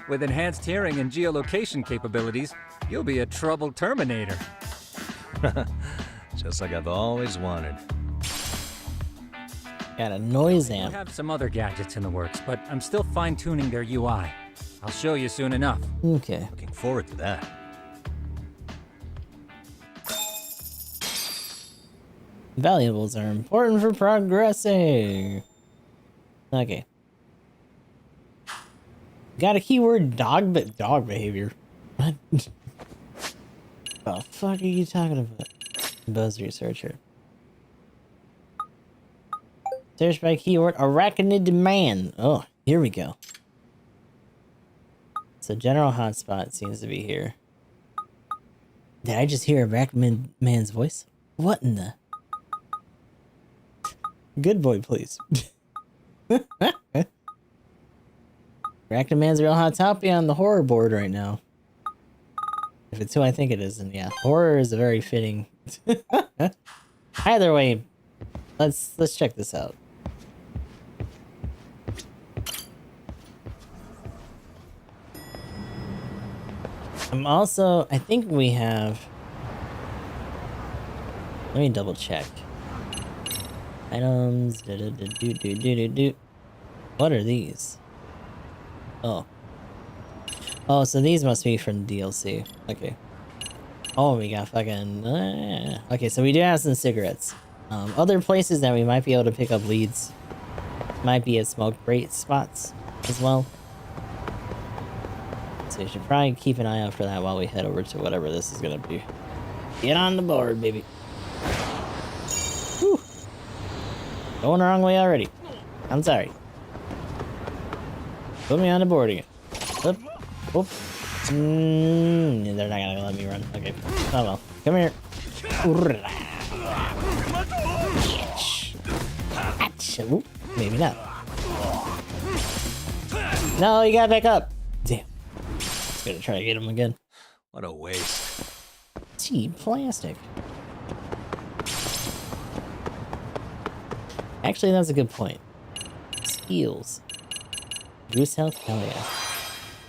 With enhanced hearing and geolocation capabilities, you'll be a troubled Terminator. Just like I've always wanted. Got a noise I amp. have some other gadgets in the works, but I'm still fine-tuning their UI. I'll show you soon enough. Okay. Looking forward to that. Valuables are important for progressing. Okay. Got a keyword dog behavior. What? The fuck are you talking about? Buzz researcher. Search by keyword arachnid man. Oh, here we go. So general hotspot seems to be here. Did I just hear arachnid man's voice? What in the? Good boy, please. Arachnid man's real hot topic on the horror board right now. If it's who I think it is, then yeah, horror is a very fitting. Either way, let's check this out. I think we have. Let me double check. Items. What are these? Oh. Oh, so these must be from DLC. Okay. Oh, we got fucking... Okay, so we do have some cigarettes. Other places that we might be able to pick up leads might be at smoke break spots as well. So you should probably keep an eye out for that while we head over to whatever this is gonna be. Get on the board, baby. Whew. Going the wrong way already. I'm sorry. Put me on the board again. Oop. Oop. They're not gonna let me run. Okay. Oh well. Come here. Oop. Maybe not. No, you gotta back up. Damn. Just gonna try to get him again. What a waste. Gee, plastic. Actually, that's a good point. Skills. Goose health? Hell yeah.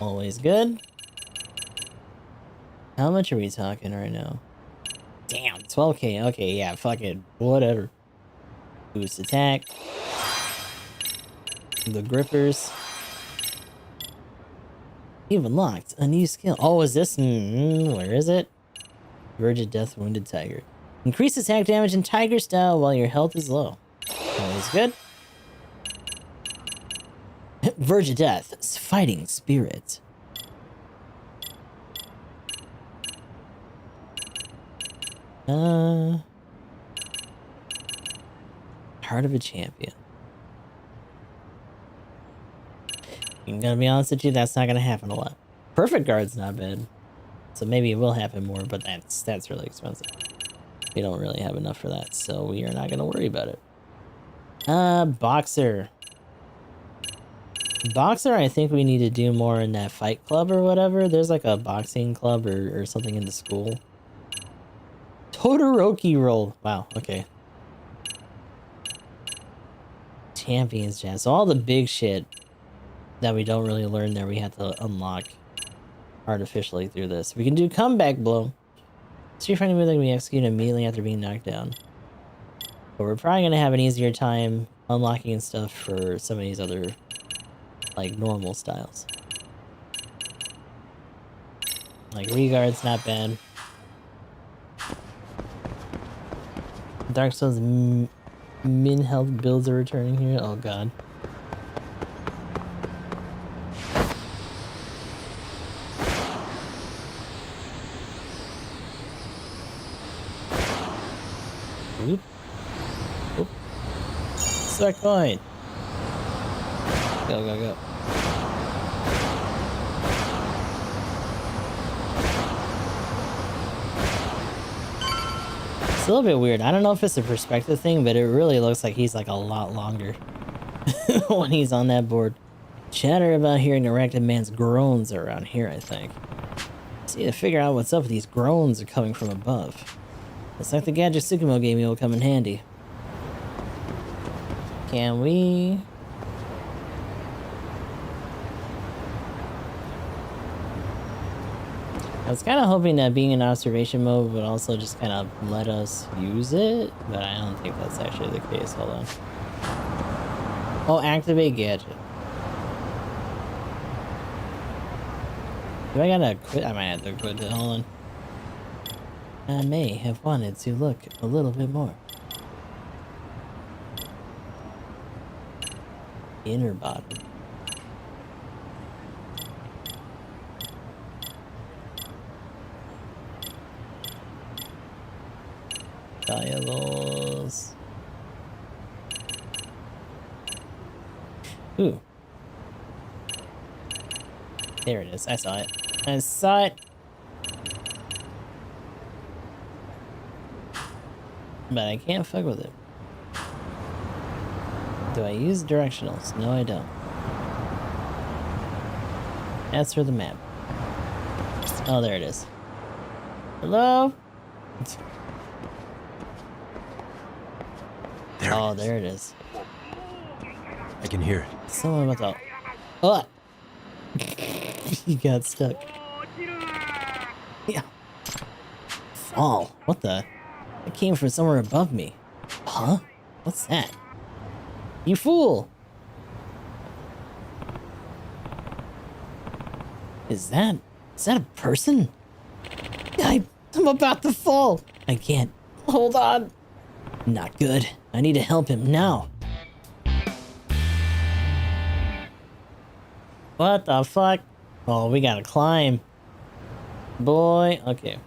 Always good. How much are we talking right now? Damn, 12k. Okay, yeah, fuck it. Whatever. Boost attack. The grippers. You've unlocked a new skill. Oh, is this? Where is it? Verge of Death, Wounded Tiger. Increase attack damage in Tiger style while your health is low. Always good. Verge of Death, Fighting Spirit. Heart of a Champion. I'm gonna be honest with you, that's not gonna happen a lot. Perfect Guard's not bad. So maybe it will happen more, but that's really expensive. We don't really have enough for that, so we are not gonna worry about it. Boxer. Boxer, I think we need to do more in that fight club or whatever. There's like a boxing club or something in the school. Todoroki roll. Wow, okay. Champions Jam. So all the big shit that we don't really learn there, we have to unlock artificially through this. We can do comeback blow. Street fighting move that can be executed immediately after being knocked down. But we're probably gonna have an easier time unlocking stuff for some of these other, like, normal styles. Like, Regard's not bad. Dark Souls min health builds are returning here. Oh god. Oop. Oop. Select point. Go, go, go. It's a little bit weird. I don't know if it's a perspective thing, but it really looks like he's like a lot longer when he's on that board. Chatter about hearing erected man's groans around here, I think. Just need to figure out what's up with these groans are coming from above. Looks like the Gadget Tsukumo game will come in handy. Can we... I was kind of hoping that being in observation mode would also just kind of let us use it, but I don't think that's actually the case. Hold on. Oh, activate gadget. Do I gotta quit? I might have to quit it. Hold on. I may have wanted to look a little bit more. Inner bottom. Dials. Ooh. There it is. I saw it. I saw it. But I can't fuck with it. Do I use directionals? No, I don't. That's for the map. Oh, there it is. Hello? There there it is. I can hear it. Someone about to... Oh! He got stuck. Yeah. Fall. What the? It came from somewhere above me. Huh? What's that? You fool! Is that a person? I'm about to fall. I can't. Hold on. Not good. I need to help him now. What the fuck? Oh, we gotta climb. Boy, okay.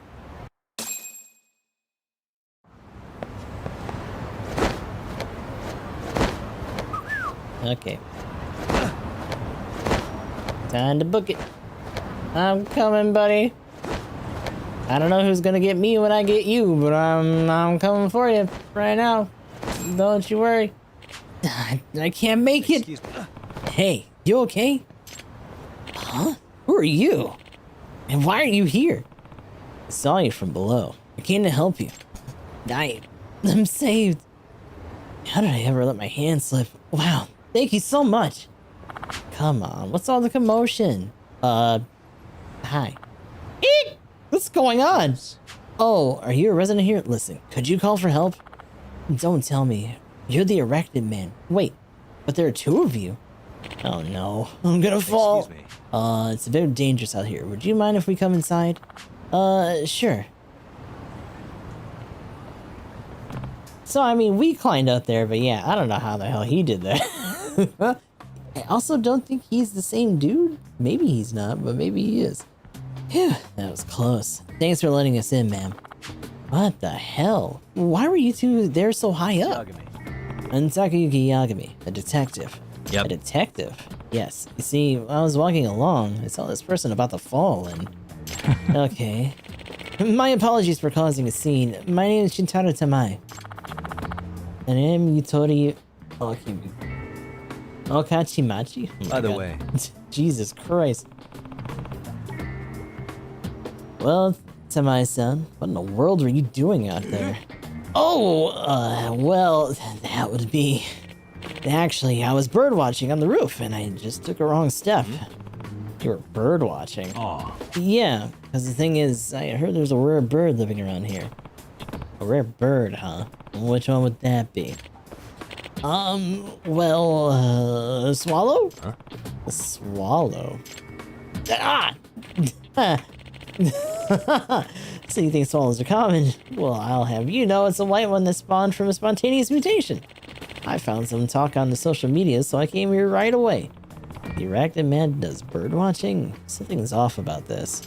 Okay. Time to book it. I'm coming, buddy. I don't know who's gonna get me when I get you, but I'm coming for you right now. Don't you worry. I can't make it. Hey, you okay? Huh? Who are you? And why are you here? I saw you from below. I came to help you. I'm saved. How did I ever let my hand slip? Wow, thank you so much. Come on, what's all the commotion? Hi. Eek! What's going on? Oh, are you a resident here? Listen, could you call for help? Don't tell me. You're the erected man. Wait, but there are two of you. Oh no, I'm gonna fall. Excuse me. It's a bit dangerous out here. Would you mind if we come inside? Sure. So, I mean, we climbed up there, but yeah, I don't know how the hell he did that. I also don't think he's the same dude. Maybe he's not, but maybe he is. Phew, that was close. Thanks for letting us in, ma'am. What the hell? Why were you two there so high up? I'm Takayuki Yagami, a detective. Yep. A detective? Yes. You see, I was walking along, I saw this person about to fall, and... Okay. My apologies for causing a scene. My name is Shintaro Tamai. And I am Yutori Okachimachi? Oh By the God. way. Jesus Christ. Well, Tamai-san, what in the world were you doing out there? Oh, well, that would be... Actually, I was bird watching on the roof, and I just took a wrong step. You were bird watching? Aw. Yeah, because the thing is, I heard there's a rare bird living around here. A rare bird, huh? Which one would that be? Well, swallow? Huh? A swallow? Ah! So you think swallows are common? Well, I'll have you know it's a white one that spawned from a spontaneous mutation. I found some talk on the social media, so I came here right away. The erected man does bird watching? Something's off about this.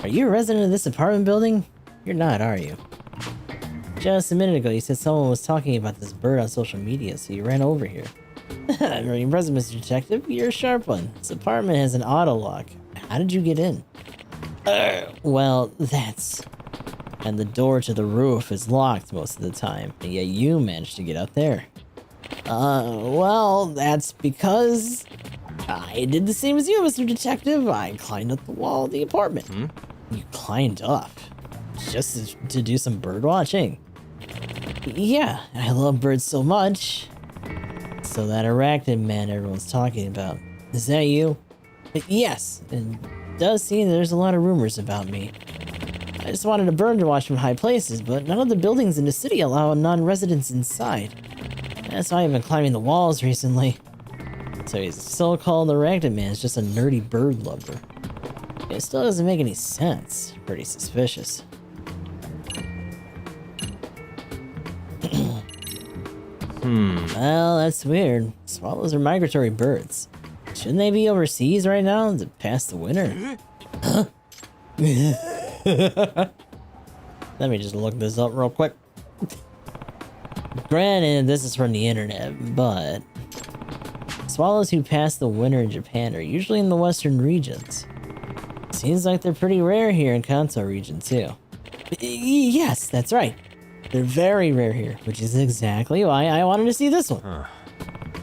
Are you a resident of this apartment building? You're not, are you? Just a minute ago, you said someone was talking about this bird on social media, so you ran over here. Very impressive, Mr. Detective. You're a sharp one. This apartment has an auto lock. How did you get in? Well, that's... And the door to the roof is locked most of the time, and yet you managed to get out there. Well, that's because... I did the same as you, Mr. Detective. I climbed up the wall of the apartment. You climbed up? Just to do some bird watching? Yeah, I love birds so much. So that arachnid man everyone's talking about. Is that you? Yes, it does seem there's a lot of rumors about me. I just wanted a bird to watch from high places, but none of the buildings in the city allow non-residents inside. That's why I've been climbing the walls recently. So he's so-called arachnid man is just a nerdy bird lover. It still doesn't make any sense. Pretty suspicious. Well, that's weird. Swallows are migratory birds. Shouldn't they be overseas right now to pass the winter? Huh? Let me just look this up real quick. Granted, this is from the internet, but... Swallows who pass the winter in Japan are usually in the western regions. Seems like they're pretty rare here in Kanto region, too. Yes, that's right. They're very rare here, which is exactly why I wanted to see this one.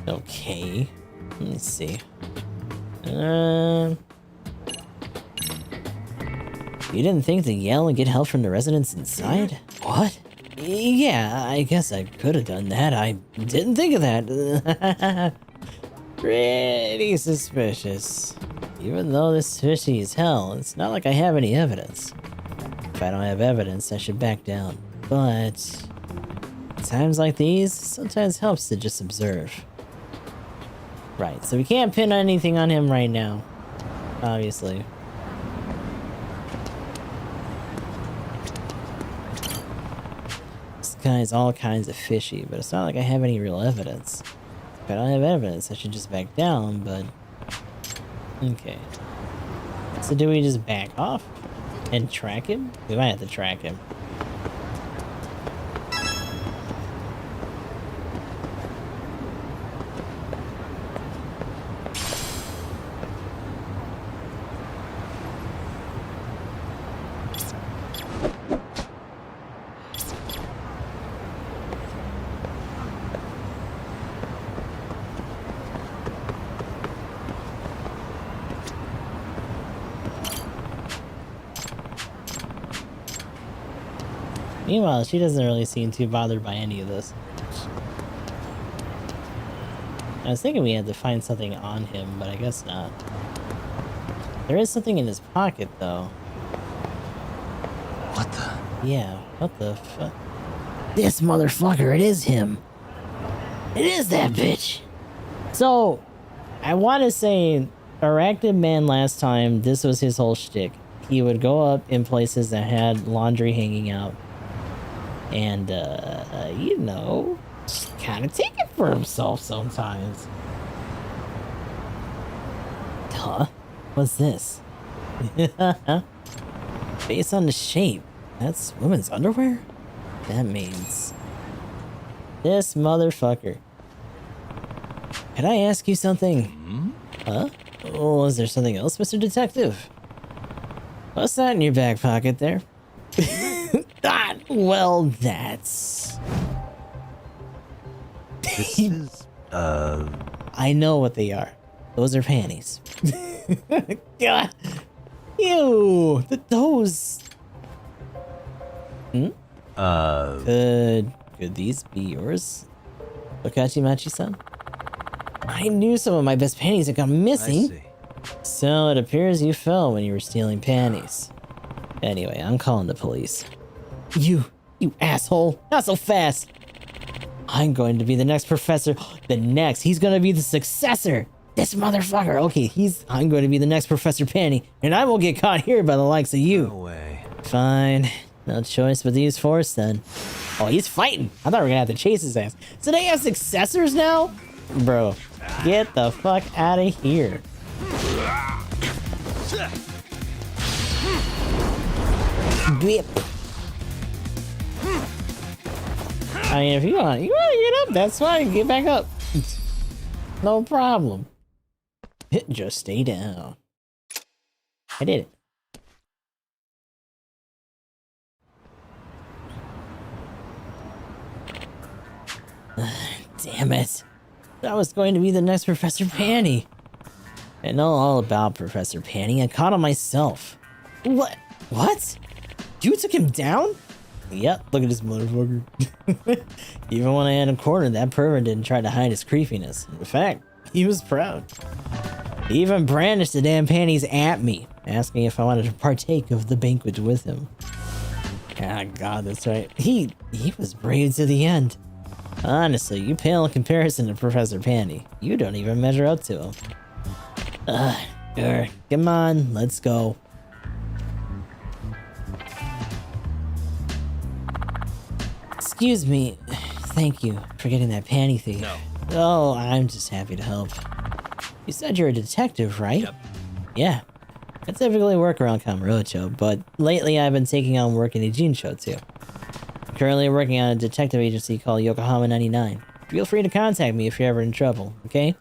Okay, let me see. You didn't think to yell and get help from the residents inside? What? Yeah, I guess I could have done that. I didn't think of that. Pretty suspicious. Even though this fishy as hell, it's not like I have any evidence. If I don't have evidence, I should back down. But times like these, sometimes helps to just observe. Right, so we can't pin anything on him right now, obviously. This guy's all kinds of fishy, but it's not like I have any real evidence. If I don't have evidence, I should just back down, but... Okay. So do we just back off? And track him? We might have to track him. Meanwhile, she doesn't really seem too bothered by any of this. I was thinking we had to find something on him, but I guess not. There is something in his pocket, though. What the? Yeah, what the fuck? This motherfucker, it is him. It is that bitch. So, I want to say, Arachnid Man last time, this was his whole shtick. He would go up in places that had laundry hanging out. And, you know, kind of take it for himself sometimes. Huh? What's this? Based on the shape. That's women's underwear? That means... this motherfucker. Can I ask you something? Huh? Oh, is there something else, Mr. Detective? What's that in your back pocket there? Ah, well, that's... This is, I know what they are. Those are panties. God. Ew. Those... Hmm? Could these be yours? Okachi Machi-san? I knew some of my best panties had gone missing. I see. So it appears you fell when you were stealing panties. Anyway, I'm calling the police. You asshole! Not so fast! I'm going to be the next professor. He's gonna be the successor! This motherfucker! Okay, I'm going to be the next Professor Panty, and I won't get caught here by the likes of you! No way. Fine. No choice but to use force then. Oh, he's fighting! I thought we were gonna have to chase his ass. So they have successors now? Bro, get the fuck out of here. Bip. I mean, if you want to get up, that's fine. Get back up. No problem. Just stay down. I did it. Damn it. I was going to be the next Professor Panty. I know all about Professor Panty. I caught him myself. What? What? You took him down? Yep, look at this motherfucker. Even when I had him cornered, that pervert didn't try to hide his creepiness. In fact, he was proud. He even brandished the damn panties at me, asking if I wanted to partake of the banquet with him. Ah, God, that's right. He was brave to the end. Honestly, you pale in comparison to Professor Panty. You don't even measure up to him. Come on, let's go. Excuse me. Thank you for getting that panty thief. No. Oh, I'm just happy to help. You said you're a detective, right? Yep. Yeah. I typically work around Kamurocho, but lately I've been taking on work in Ijincho too. I'm currently working on a detective agency called Yokohama 99. Feel free to contact me if you're ever in trouble, okay?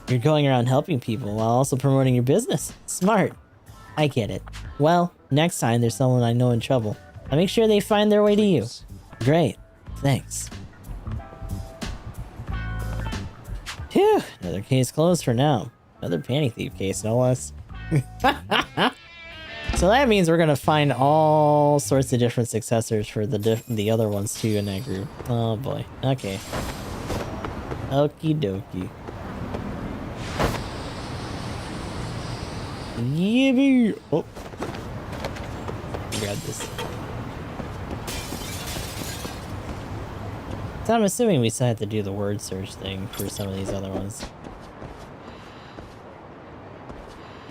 You're going around helping people while also promoting your business. Smart. I get it. Well, next time there's someone I know in trouble, I'll make sure they find their way to you. Great. Thanks. Phew, another case closed for now. Another panty thief case, no less. So that means we're gonna find all sorts of different successors for the other ones too in that group. Oh boy. Okay. Okie dokie. Yippee! Oh. Grab this. So I'm assuming we still have to do the word search thing for some of these other ones.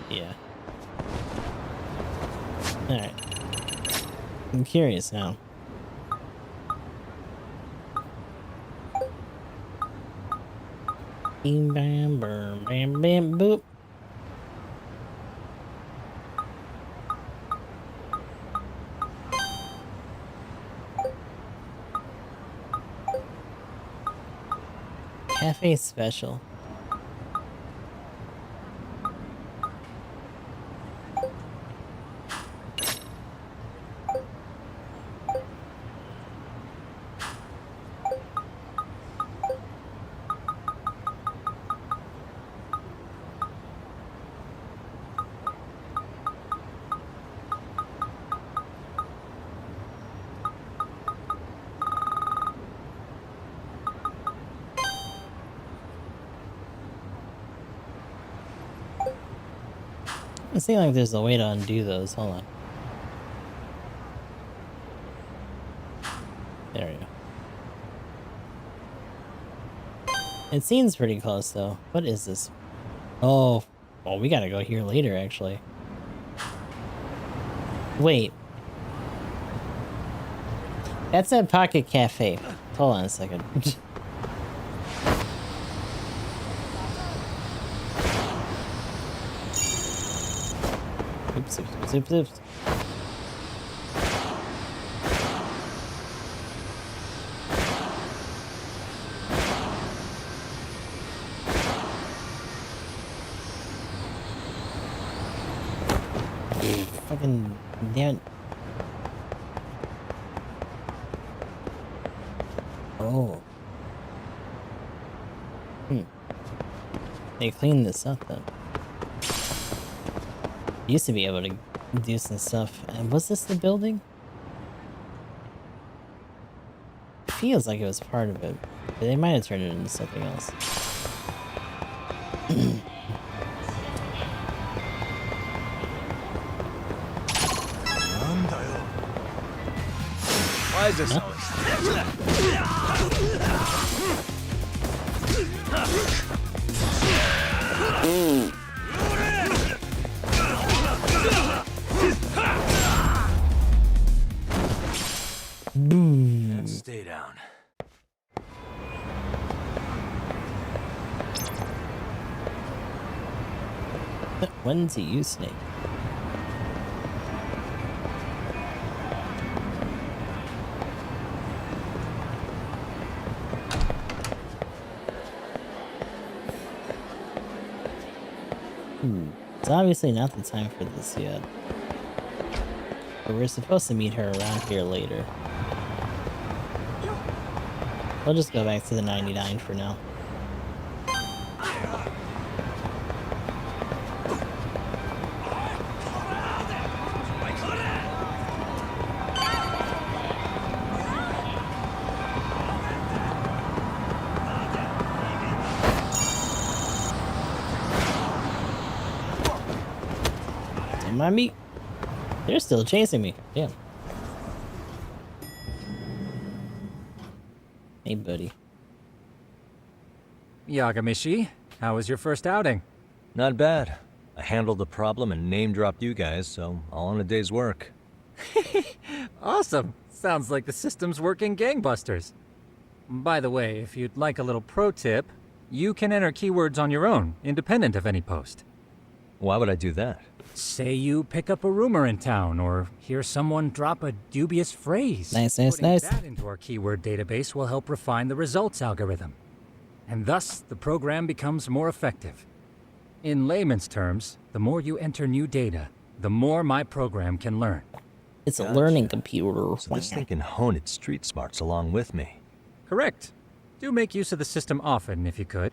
Yeah. Alright. I'm curious now. Bam bam bam bam bam boop. Cafe special. It seems like there's a way to undo those. Hold on. There we go. It seems pretty close though. What is this? Oh, well, we gotta go here later actually. Wait. That's a Pocket Cafe. Hold on a second. Oops, oops, oops, oops. Fucking damn it. Oh. They cleaned this up then. Used to be able to do some stuff. And was this the building? Feels like it was part of it, but they might have turned it into something else. Why is this? Boom. Stay down. When to use Snake? It's obviously not the time for this yet. But we're supposed to meet her around here later. We'll just go back to the 99 for now. Don't mind me. They're still chasing me. Damn. Hey, buddy. Yagami, how was your first outing? Not bad. I handled the problem and name-dropped you guys, so all in a day's work. Awesome. Sounds like the system's working gangbusters. By the way, if you'd like a little pro tip, you can enter keywords on your own, independent of any post. Why would I do that? Say you pick up a rumor in town, or hear someone drop a dubious phrase. Nice. Putting that into our keyword database will help refine the results algorithm. And thus, the program becomes more effective. In layman's terms, the more you enter new data, the more my program can learn. It's a learning computer. So this thing can hone its street smarts along with me. Correct. Do make use of the system often, if you could.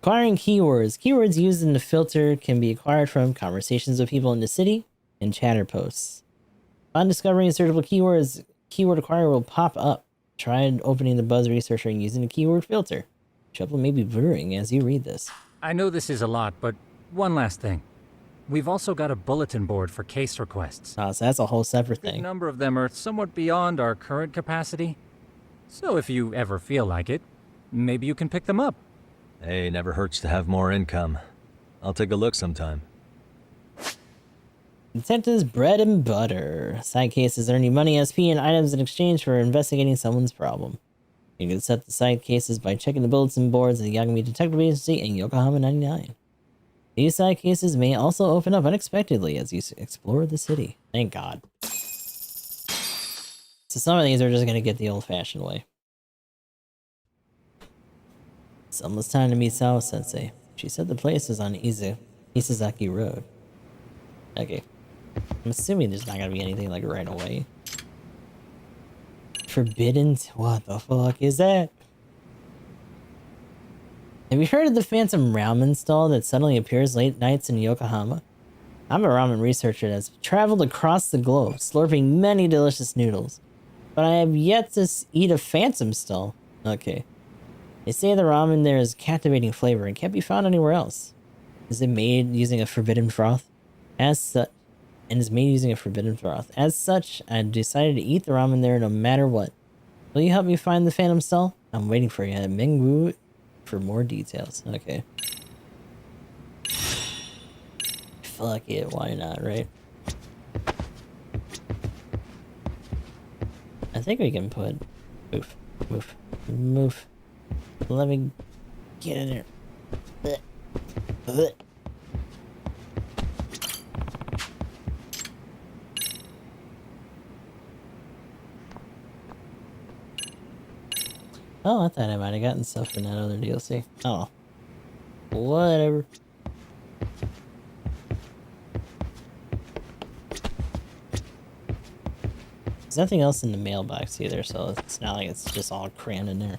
Acquiring keywords. Keywords used in the filter can be acquired from conversations with people in the city and chatter posts. On discovering a searchable keywords, keyword acquirer will pop up. Try opening the Buzz Researcher and using the keyword filter. Trouble may be brewing as you read this. I know this is a lot, but one last thing. We've also got a bulletin board for case requests. Oh, so that's a whole separate thing. A number of them are somewhat beyond our current capacity. So if you ever feel like it, maybe you can pick them up. Hey, never hurts to have more income. I'll take a look sometime. Detective's bread and butter. Side cases earn you money, SP, and items in exchange for investigating someone's problem. You can set the side cases by checking the bulletin boards of the Yagami Detective Agency in Yokohama 99. These side cases may also open up unexpectedly as you explore the city. Thank God. So some of these are just going to get the old-fashioned way. almost time to meet Sawa-sensei. She said the place is on Isazaki Road. Okay. I'm assuming there's not gonna be anything like right away. Forbidden? What the fuck is that? Have you heard of the phantom ramen stall that suddenly appears late nights in Yokohama? I'm a ramen researcher that's traveled across the globe, slurping many delicious noodles. But I have yet to eat a phantom stall. Okay. They say the ramen there is captivating flavor and can't be found anywhere else. Is it made using a forbidden broth? As such, I decided to eat the ramen there no matter what. Will you help me find the phantom stall? I'm waiting for you at Mingwu for more details. Okay. Fuck it, why not, right? I think we can put... Move. Let me get in there. Oh, I thought I might have gotten stuff in that other DLC. Oh. Whatever. There's nothing else in the mailbox either, so it's not like it's just all crammed in there.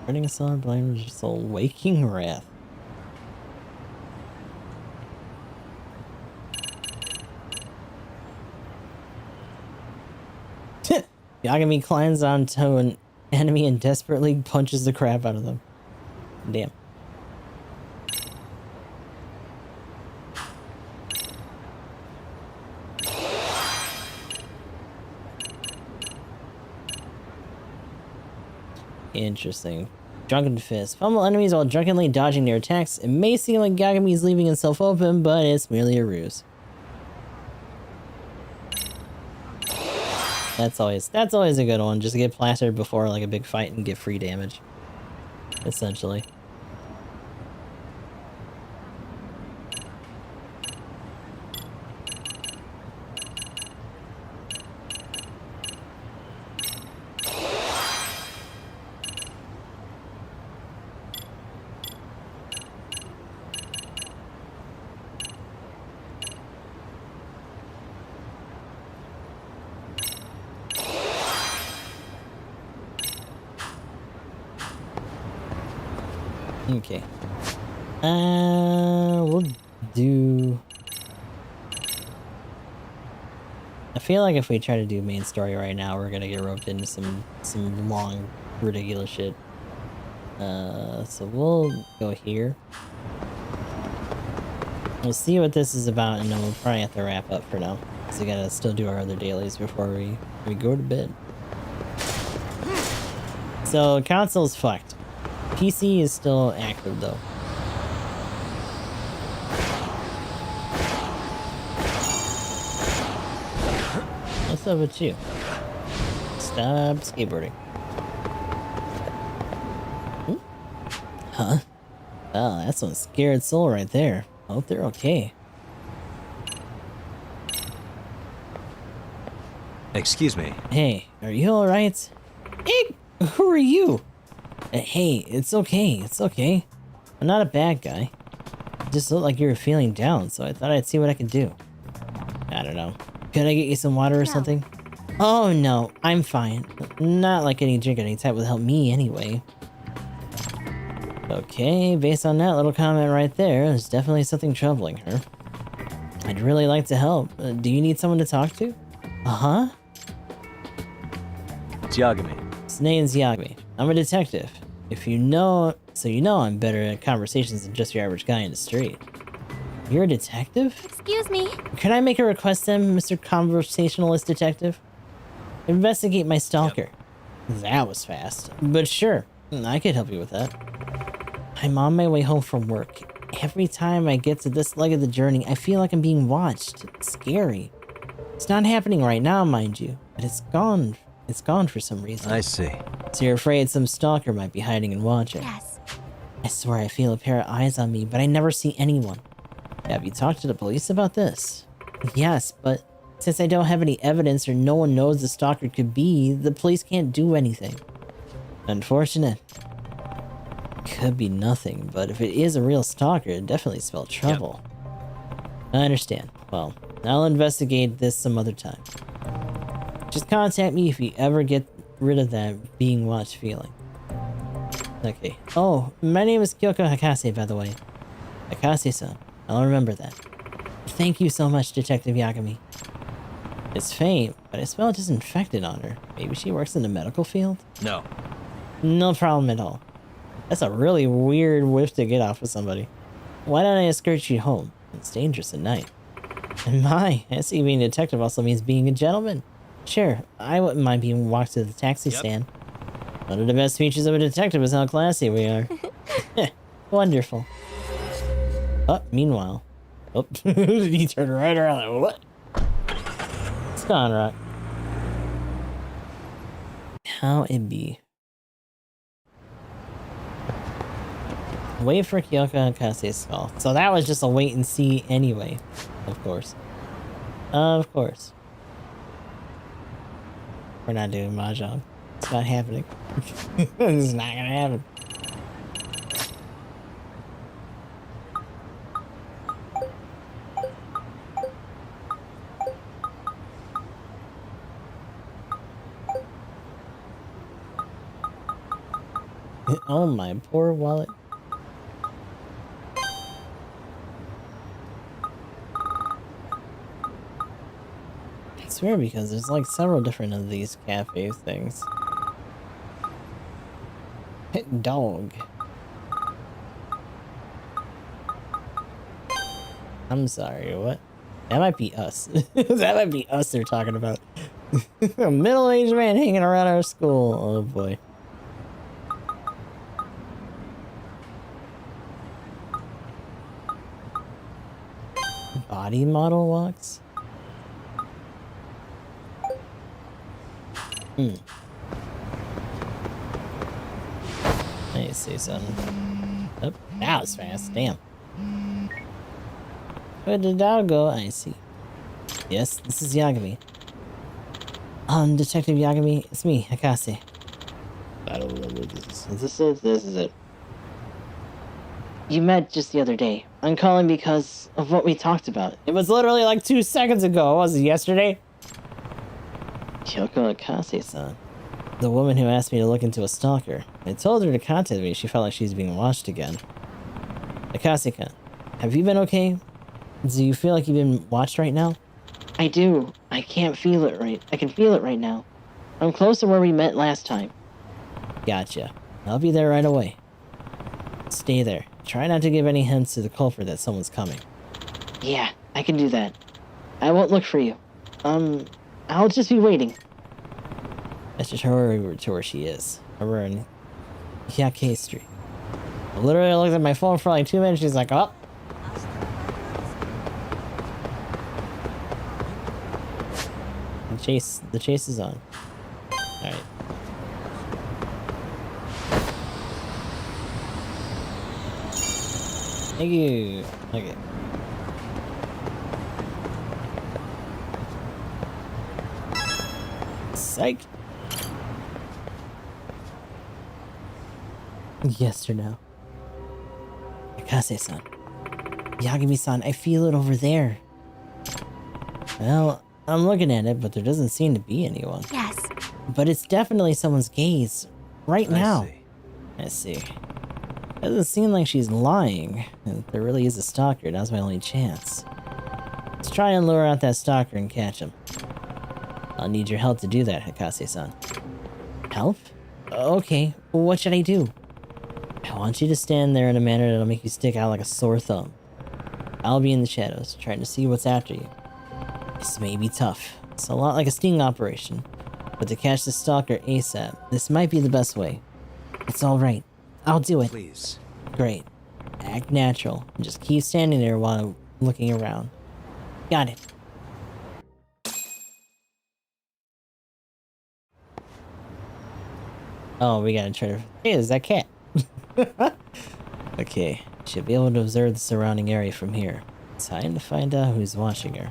Burning a solid blame of soul, waking wrath. Yagami climbs onto an enemy and desperately punches the crap out of them. Damn. Interesting. Drunken Fist. Fumble enemies while drunkenly dodging their attacks. It may seem like Yagami is leaving himself open, but it's merely a ruse. That's always a good one. Just get plastered before like a big fight and get free damage. Essentially. Okay. We'll do... I feel like if we try to do main story right now, we're gonna get roped into some long, ridiculous shit. So we'll go here. We'll see what this is about, and then we'll probably have to wrap up for now. So we gotta still do our other dailies before we go to bed. So, console's fucked. PC is still active though. What's up with you? Stop skateboarding. Huh? Oh, that's one scared soul right there. Hope they're okay. Excuse me. Hey, are you alright? Hey, who are you? Hey, it's okay, it's okay. I'm not a bad guy. It just looked like you were feeling down, so I thought I'd see what I could do. I don't know. Could I get you some water or something? Oh no, I'm fine. Not like any drink any type would help me anyway. Okay, based on that little comment right there, there's definitely something troubling her. I'd really like to help. Do you need someone to talk to? Uh-huh? It's Yagami. His name's Yagami. I'm a detective. If you know, so you know I'm better at conversations than just your average guy in the street. You're a detective? Excuse me. Can I make a request then, Mr. Conversationalist Detective? Investigate my stalker. Yep. That was fast. But sure, I could help you with that. I'm on my way home from work. Every time I get to this leg of the journey, I feel like I'm being watched. It's scary. It's not happening right now, mind you, but it's gone. It's gone for some reason. I see. So you're afraid some stalker might be hiding and watching? Yes. I swear I feel a pair of eyes on me, but I never see anyone. Have you talked to the police about this? Yes, but since I don't have any evidence or no one knows the stalker could be, the police can't do anything. Unfortunate. Could be nothing, but if it is a real stalker, it definitely spells trouble. I understand. Well, I'll investigate this some other time. Just contact me if you ever get rid of that being watched feeling. Okay. Oh, my name is Kyoko Hakase, by the way. Hakase-san. I'll remember that. Thank you so much, Detective Yagami. It's faint, but I smell disinfectant on her. Maybe she works in the medical field? No. No problem at all. That's a really weird whiff to get off of somebody. Why don't I escort you home? It's dangerous at night. And my, I see being a detective also means being a gentleman. Sure, I wouldn't mind being walked to the taxi stand. One of the best features of a detective is how classy we are. Wonderful. Oh, meanwhile. Oh, he turned right around like, what? It's gone, Rock. How it be? Wait for Kyoko Hakase's call. So that was just a wait and see anyway. Of course. Of course. We're not doing mahjong. It's not happening. It's not gonna happen. Oh my poor wallet. It's weird because there's like several different of these cafe things. Dog. I'm sorry, what? That might be us. That might be us they're talking about. A middle-aged man hanging around our school. Oh boy. Body model walks? Let me see something. Oh, that was fast. Damn. Where did the dog go? I see. Yes, this is Yagami. Detective Yagami, it's me, Hakase. I don't remember this. This is it. You met just the other day. I'm calling because of what we talked about. It was literally like 2 seconds ago. Was it yesterday? Kyoko Hakase-san. The woman who asked me to look into a stalker. I told her to contact me. She felt like she's being watched again. Hakase-kan, have you been okay? Do you feel like you've been watched right now? I do. I can't feel it right. I can feel it right now. I'm close to where we met last time. Gotcha. I'll be there right away. Stay there. Try not to give any hints to the culprit that someone's coming. Yeah, I can do that. I won't look for you. I'll just be waiting. Let's just hurry over to where she is. Over in Yake Street. I literally looked at my phone for like 2 minutes. She's like, oh. The chase is on. Alright. Thank you. Okay. Psych. Yes or no? Hakase-san. Yagami-san, I feel it over there. Well, I'm looking at it, but there doesn't seem to be anyone. Yes. But it's definitely someone's gaze. Right now. I see. Doesn't seem like she's lying. If there really is a stalker, now's my only chance. Let's try and lure out that stalker and catch him. I'll need your help to do that, Hakase-san. Help? Okay, what should I do? I want you to stand there in a manner that'll make you stick out like a sore thumb. I'll be in the shadows, trying to see what's after you. This may be tough. It's a lot like a sting operation. But to catch the stalker ASAP, this might be the best way. It's alright. I'll do it. Please. Great. Act natural. And just keep standing there while I'm looking around. Got it. Oh, we gotta try to... Hey, is that cat? Okay, should be able to observe the surrounding area from here. Time to find out who's watching her.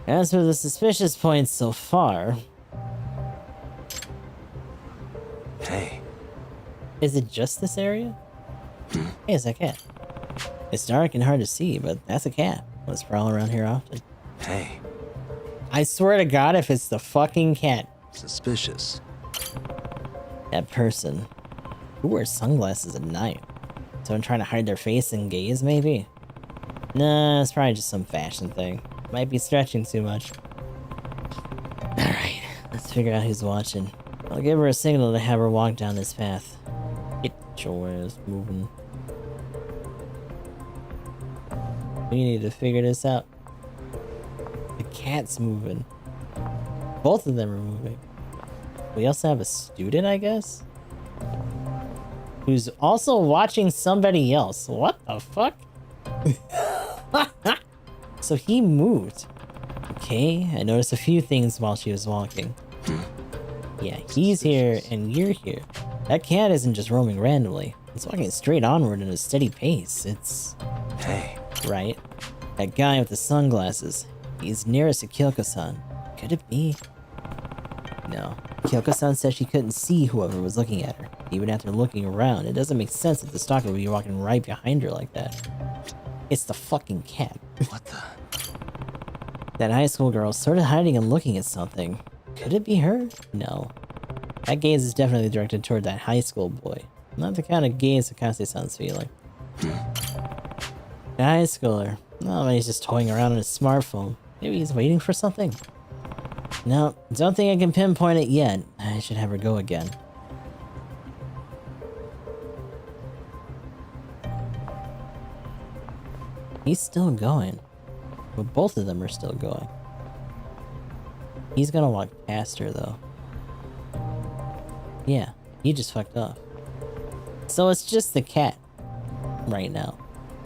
As for the suspicious points so far... Hey. Is it just this area? Hey, is that cat? It's dark and hard to see, but that's a cat. Let's prowl around here often. Hey. I swear to God, if it's the fucking cat. Suspicious. That person. Who wears sunglasses at night? Someone trying to hide their face and gaze, maybe? Nah, it's probably just some fashion thing. Might be stretching too much. Alright, let's figure out who's watching. I'll give her a signal to have her walk down this path. Get your ass moving. We need to figure this out. The cat's moving. Both of them are moving. We also have a student, I guess? Who's also watching somebody else. What the fuck? So he moved. Okay, I noticed a few things while she was walking. Yeah, he's here and you're here. That cat isn't just roaming randomly. It's walking straight onward at a steady pace. It's... Hey. Right. That guy with the sunglasses. He's nearest to Kyoko-san. Could it be? No. Kyoko-san said she couldn't see whoever was looking at her. Even after looking around, it doesn't make sense that the stalker would be walking right behind her like that. It's the fucking cat. What the? That high school girl sort of hiding and looking at something. Could it be her? No. That gaze is definitely directed toward that high school boy. Not the kind of gaze Akase-san's feeling. The high schooler. Oh, he's just toying around on his smartphone. Maybe he's waiting for something. No, don't think I can pinpoint it yet. I should have her go again. He's still going. But both of them are still going. He's gonna walk past her, though. Yeah, he just fucked up. So it's just the cat. Right now.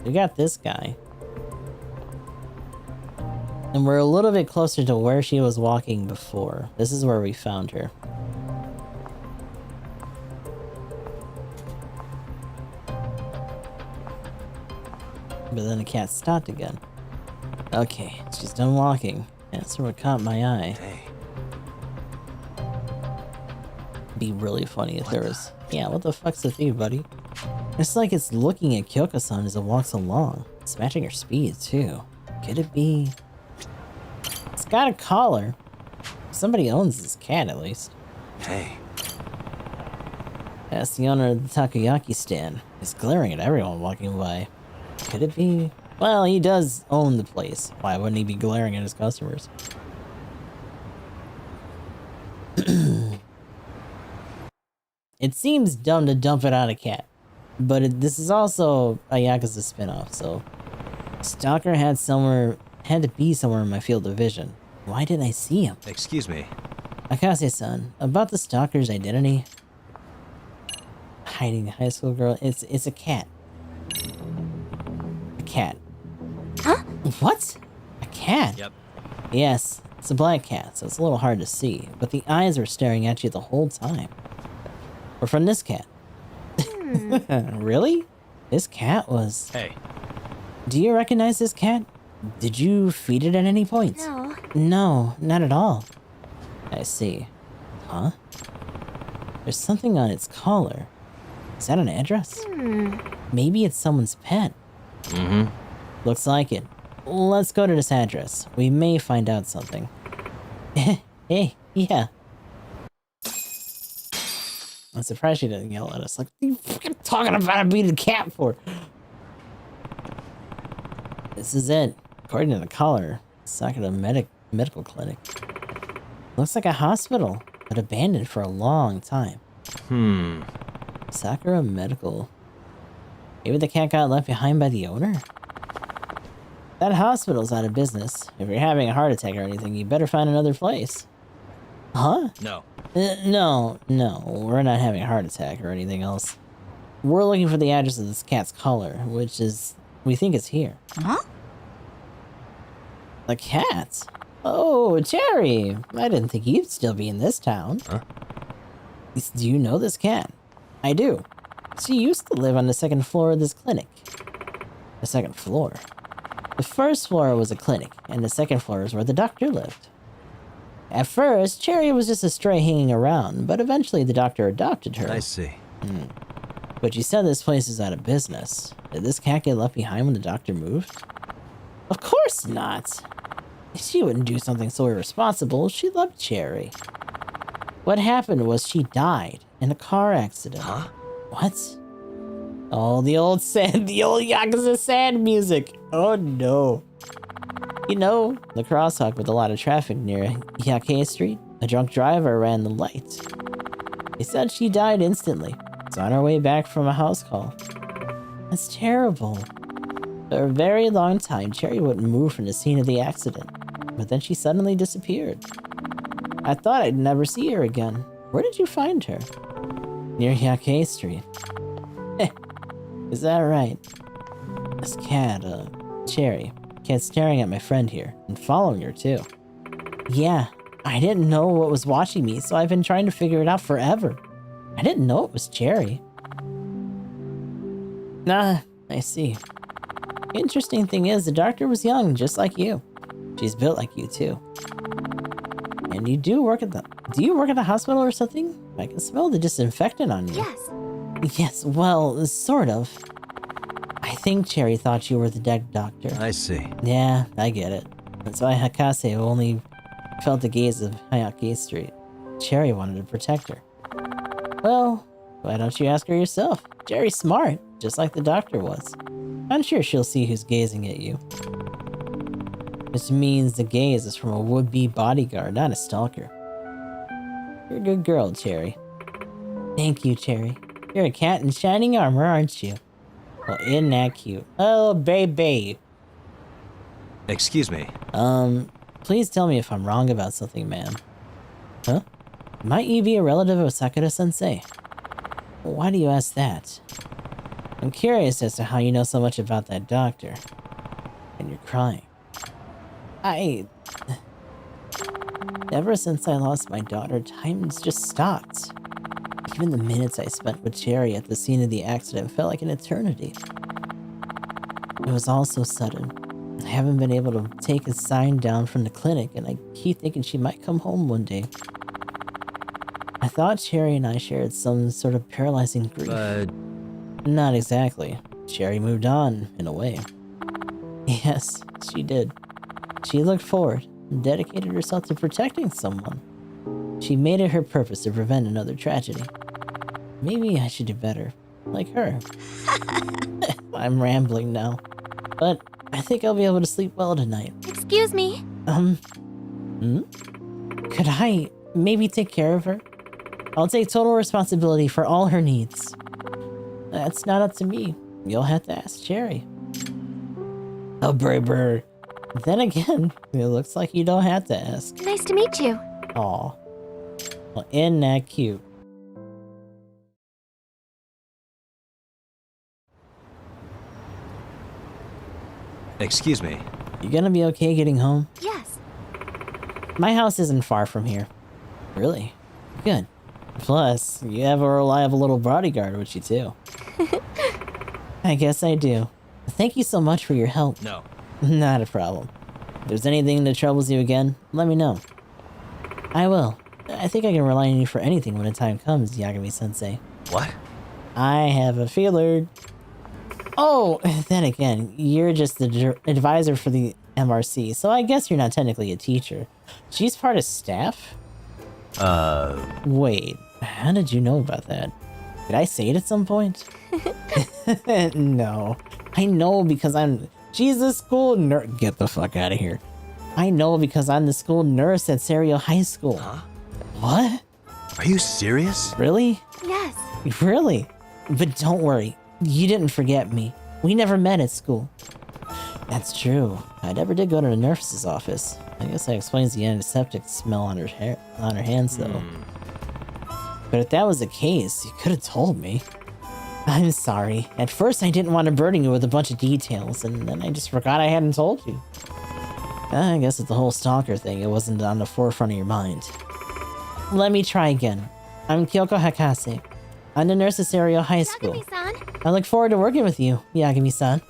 We got this guy. And we're a little bit closer to where she was walking before. This is where we found her. But then the cat stopped again. Okay, she's done walking. That's what caught my eye. Hey. Be really funny if there was... Yeah, what the fuck's with you, buddy? It's like it's looking at Kyoko-san as it walks along. It's matching her speed, too. Could it be... It's got a collar. Somebody owns this cat, at least. Hey. That's the owner of the takoyaki stand. He's glaring at everyone walking by. Could it be... Well, he does own the place. Why wouldn't he be glaring at his customers? It seems dumb to dump it on a cat. But this is also a Yakuza spinoff, so... Stalker had to be somewhere in my field of vision. Why didn't I see him? Excuse me. Akase-san, about the stalker's identity... Hiding a high school girl, it's a cat. A cat. Huh? What? A cat? Yep. Yes, it's a black cat, so it's a little hard to see, but the eyes were staring at you the whole time. Or from this cat. Really? This cat was... Hey. Do you recognize this cat? Did you feed it at any point? No. No, not at all. I see. Huh? There's something on its collar. Is that an address? Maybe it's someone's pet. Mm-hmm. Looks like it. Let's go to this address. We may find out something. Hey, yeah. I'm surprised she didn't yell at us. Like, what are you fucking talking about being a cat for? This is it. According to the collar, Sakura medical clinic. Looks like a hospital, but abandoned for a long time. Sakura Medical. Maybe the cat got left behind by the owner? That hospital's out of business. If you're having a heart attack or anything, you better find another place. Huh? No. No, we're not having a heart attack or anything else. We're looking for the address of this cat's collar, which is... we think it's here. Huh? The cat? Oh, Cherry! I didn't think you'd still be in this town. Huh? Do you know this cat? I do. She used to live on the second floor of this clinic. The second floor? The first floor was a clinic, and the second floor is where the doctor lived. At first, Cherry was just a stray hanging around, but eventually the doctor adopted her. I see. But you said this place is out of business. Did this cat get left behind when the doctor moved? Of course not! She wouldn't do something so irresponsible. She loved Cherry. What happened was she died in a car accident. Huh? What? Oh, the old Yakuza sad music. Oh no. You know, the crosswalk with a lot of traffic near Yagami Street? A drunk driver ran the light. He said she died instantly. It's on her way back from a house call. That's terrible. For a very long time, Cherry wouldn't move from the scene of the accident. But then she suddenly disappeared. I thought I'd never see her again. Where did you find her? Near Yagami Street. Is that right? This cat, Cherry, kept staring at my friend here, and following her too. Yeah, I didn't know what was watching me, so I've been trying to figure it out forever. I didn't know it was Cherry. Ah, I see. Interesting thing is, the doctor was young, just like you. She's built like you too. And you do work at the hospital or something? I can smell the disinfectant on you. Yes. Yes, well, sort of. I think Cherry thought you were the dead doctor. I see. Yeah, I get it. That's why Hakase only felt the gaze of Hayaki Street. Cherry wanted to protect her. Well, why don't you ask her yourself? Cherry's smart, just like the doctor was. I'm sure she'll see who's gazing at you. Which means the gaze is from a would-be bodyguard, not a stalker. You're a good girl, Cherry. Thank you, Cherry. You're a cat in shining armor, aren't you? Well, isn't that cute? Oh, baby. Excuse me. Please tell me if I'm wrong about something, ma'am. Huh? Might you be a relative of Sakura-sensei? Why do you ask that? I'm curious as to how you know so much about that doctor. And you're crying. Ever since I lost my daughter, time's just stopped. Even the minutes I spent with Cherry at the scene of the accident felt like an eternity. It was all so sudden. I haven't been able to take a sign down from the clinic, and I keep thinking she might come home one day. I thought Cherry and I shared some sort of paralyzing grief. But... Not exactly. Cherry moved on, in a way. Yes, she did. She looked forward and dedicated herself to protecting someone. She made it her purpose to prevent another tragedy. Maybe I should do better, like her. I'm rambling now, but I think I'll be able to sleep well tonight. Excuse me. Could I maybe take care of her? I'll take total responsibility for all her needs. That's not up to me. You'll have to ask Cherry. Oh, brr. Then again, it looks like you don't have to ask. Nice to meet you. Aw. Well, isn't that cute? Excuse me. You gonna be okay getting home? Yes. My house isn't far from here. Really? Good. Plus, you have a reliable little bodyguard with you too. I guess I do. Thank you so much for your help. No. Not a problem. If there's anything that troubles you again, let me know. I will. I think I can rely on you for anything when the time comes, Yagami-sensei. What? I have a feeler. Oh, then again, you're just the advisor for the MRC, so I guess you're not technically a teacher. She's part of staff? Wait, how did you know about that? Did I say it at some point? No. I know because she's the school nurse. Get the fuck out of here. I know because I'm the school nurse at Serio High School. Huh? What? Are you serious? Really? Yes. Really? But don't worry. You didn't forget me. We never met at school. That's true. I never did go to the nurse's office. I guess that explains the antiseptic smell on her hands, though. But if that was the case, you could have told me. I'm sorry. At first, I didn't want to burden you with a bunch of details, and then I just forgot I hadn't told you. I guess it's the whole stalker thing. It wasn't on the forefront of your mind. Let me try again. I'm Kyoko Hakase. I'm the nurse at Serio High School. Yagami-san. I look forward to working with you, Yagami-san.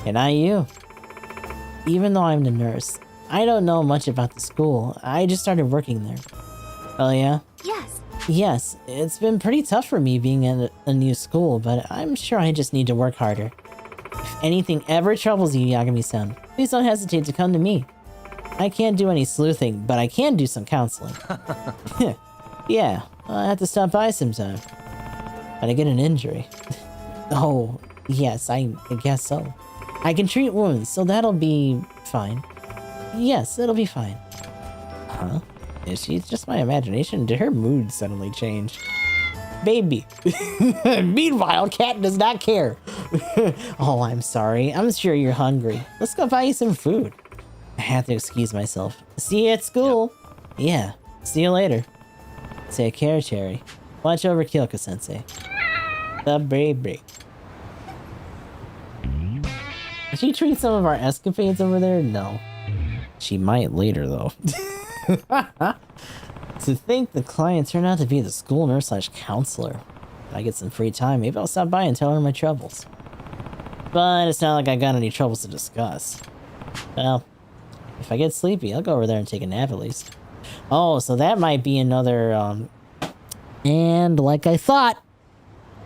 And I you. Even though I'm the nurse, I don't know much about the school. I just started working there. Oh yeah? Yes. Yes, it's been pretty tough for me being in a new school, but I'm sure I just need to work harder. If anything ever troubles you, Yagami-san, please don't hesitate to come to me. I can't do any sleuthing, but I can do some counseling. Yeah, I'll have to stop by sometime. But I get an injury. Oh, yes, I guess so. I can treat wounds, so that'll be fine. Yes, it'll be fine. Huh? Is she just my imagination? Did her mood suddenly change? Baby. Meanwhile, Cat does not care. Oh, I'm sorry. I'm sure you're hungry. Let's go buy you some food. I have to excuse myself. See you at school. Yep. Yeah. See you later. Take care, Cherry. Watch over Kyoko-sensei. The baby. Did she treat some of our escapades over there? No. She might later, though. To think the client turned out to be the school nurse / counselor. If I get some free time, maybe I'll stop by and tell her my troubles. But it's not like I got any troubles to discuss. Well, if I get sleepy, I'll go over there and take a nap at least. Oh, so that might be another, and like I thought,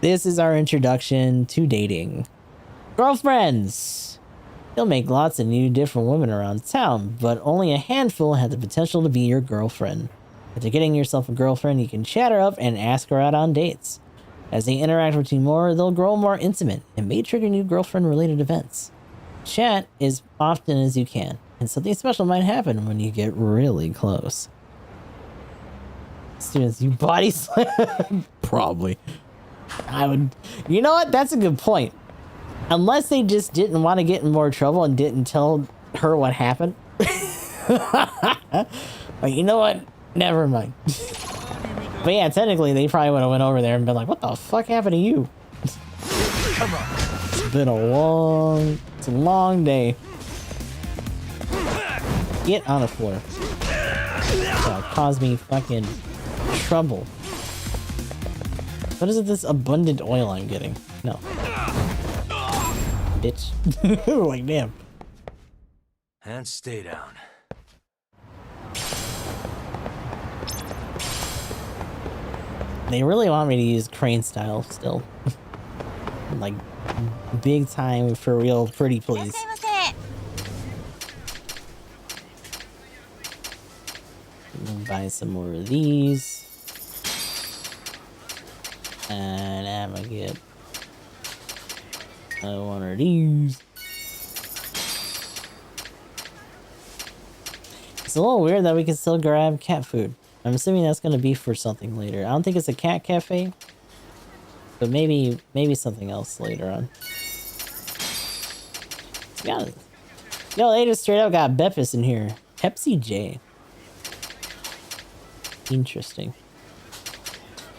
this is our introduction to dating. Girlfriends! You'll make lots of new different women around town, but only a handful have the potential to be your girlfriend. After getting yourself a girlfriend, you can chat her up and ask her out on dates. As they interact with you more, they'll grow more intimate and may trigger new girlfriend-related events. Chat as often as you can, and something special might happen when you get really close. As soon as you body slam... Probably. I would... You know what? That's a good point. Unless they just didn't want to get in more trouble and didn't tell her what happened. But you know what? Never mind. But yeah, technically they probably would have went over there and been like, what the fuck happened to you? Come on. It's been it's a long day. Get on the floor. That'll cause me fucking trouble. What is it, this abundant oil I'm getting? No. Bitch. Like, damn. And stay down. They really want me to use crane style still. Like, big time, for real, pretty please. Buy some more of these. And I'm gonna get one of these. It's a little weird that we can still grab cat food. I'm assuming that's gonna be for something later. I don't think it's a cat cafe, but maybe something else later on. Yeah. Yo, they just straight up got Beppis in here. Pepsi J. Interesting.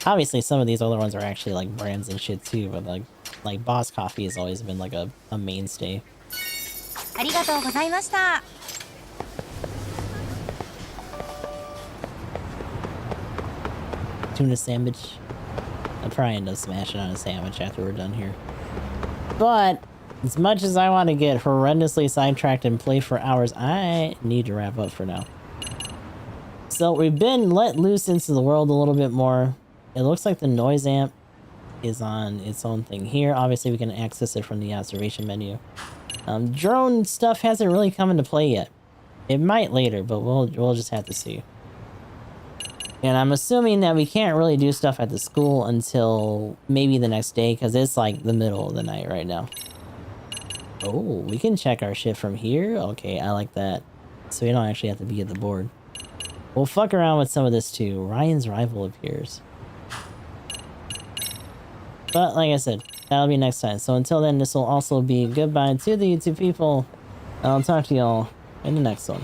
Obviously, some of these other ones are actually like brands and shit too, but like Boss Coffee has always been like a mainstay. Arigatou gozaimashita. Tuna sandwich. I'll probably end up smashing on a sandwich after we're done here. But as much as I want to get horrendously sidetracked and play for hours, I need to wrap up for now. So we've been let loose into the world a little bit more. It looks like the noise amp is on its own thing here. Obviously we can access it from the observation menu. Drone stuff hasn't really come into play yet. It might later, but we'll just have to see. And I'm assuming that we can't really do stuff at the school until maybe the next day, because it's like the middle of the night right now. Oh, we can check our shit from here? Okay, I like that. So we don't actually have to be at the board. We'll fuck around with some of this too. Ryan's rival appears. But like I said, that'll be next time. So until then, this will also be goodbye to the YouTube people. I'll talk to y'all in the next one.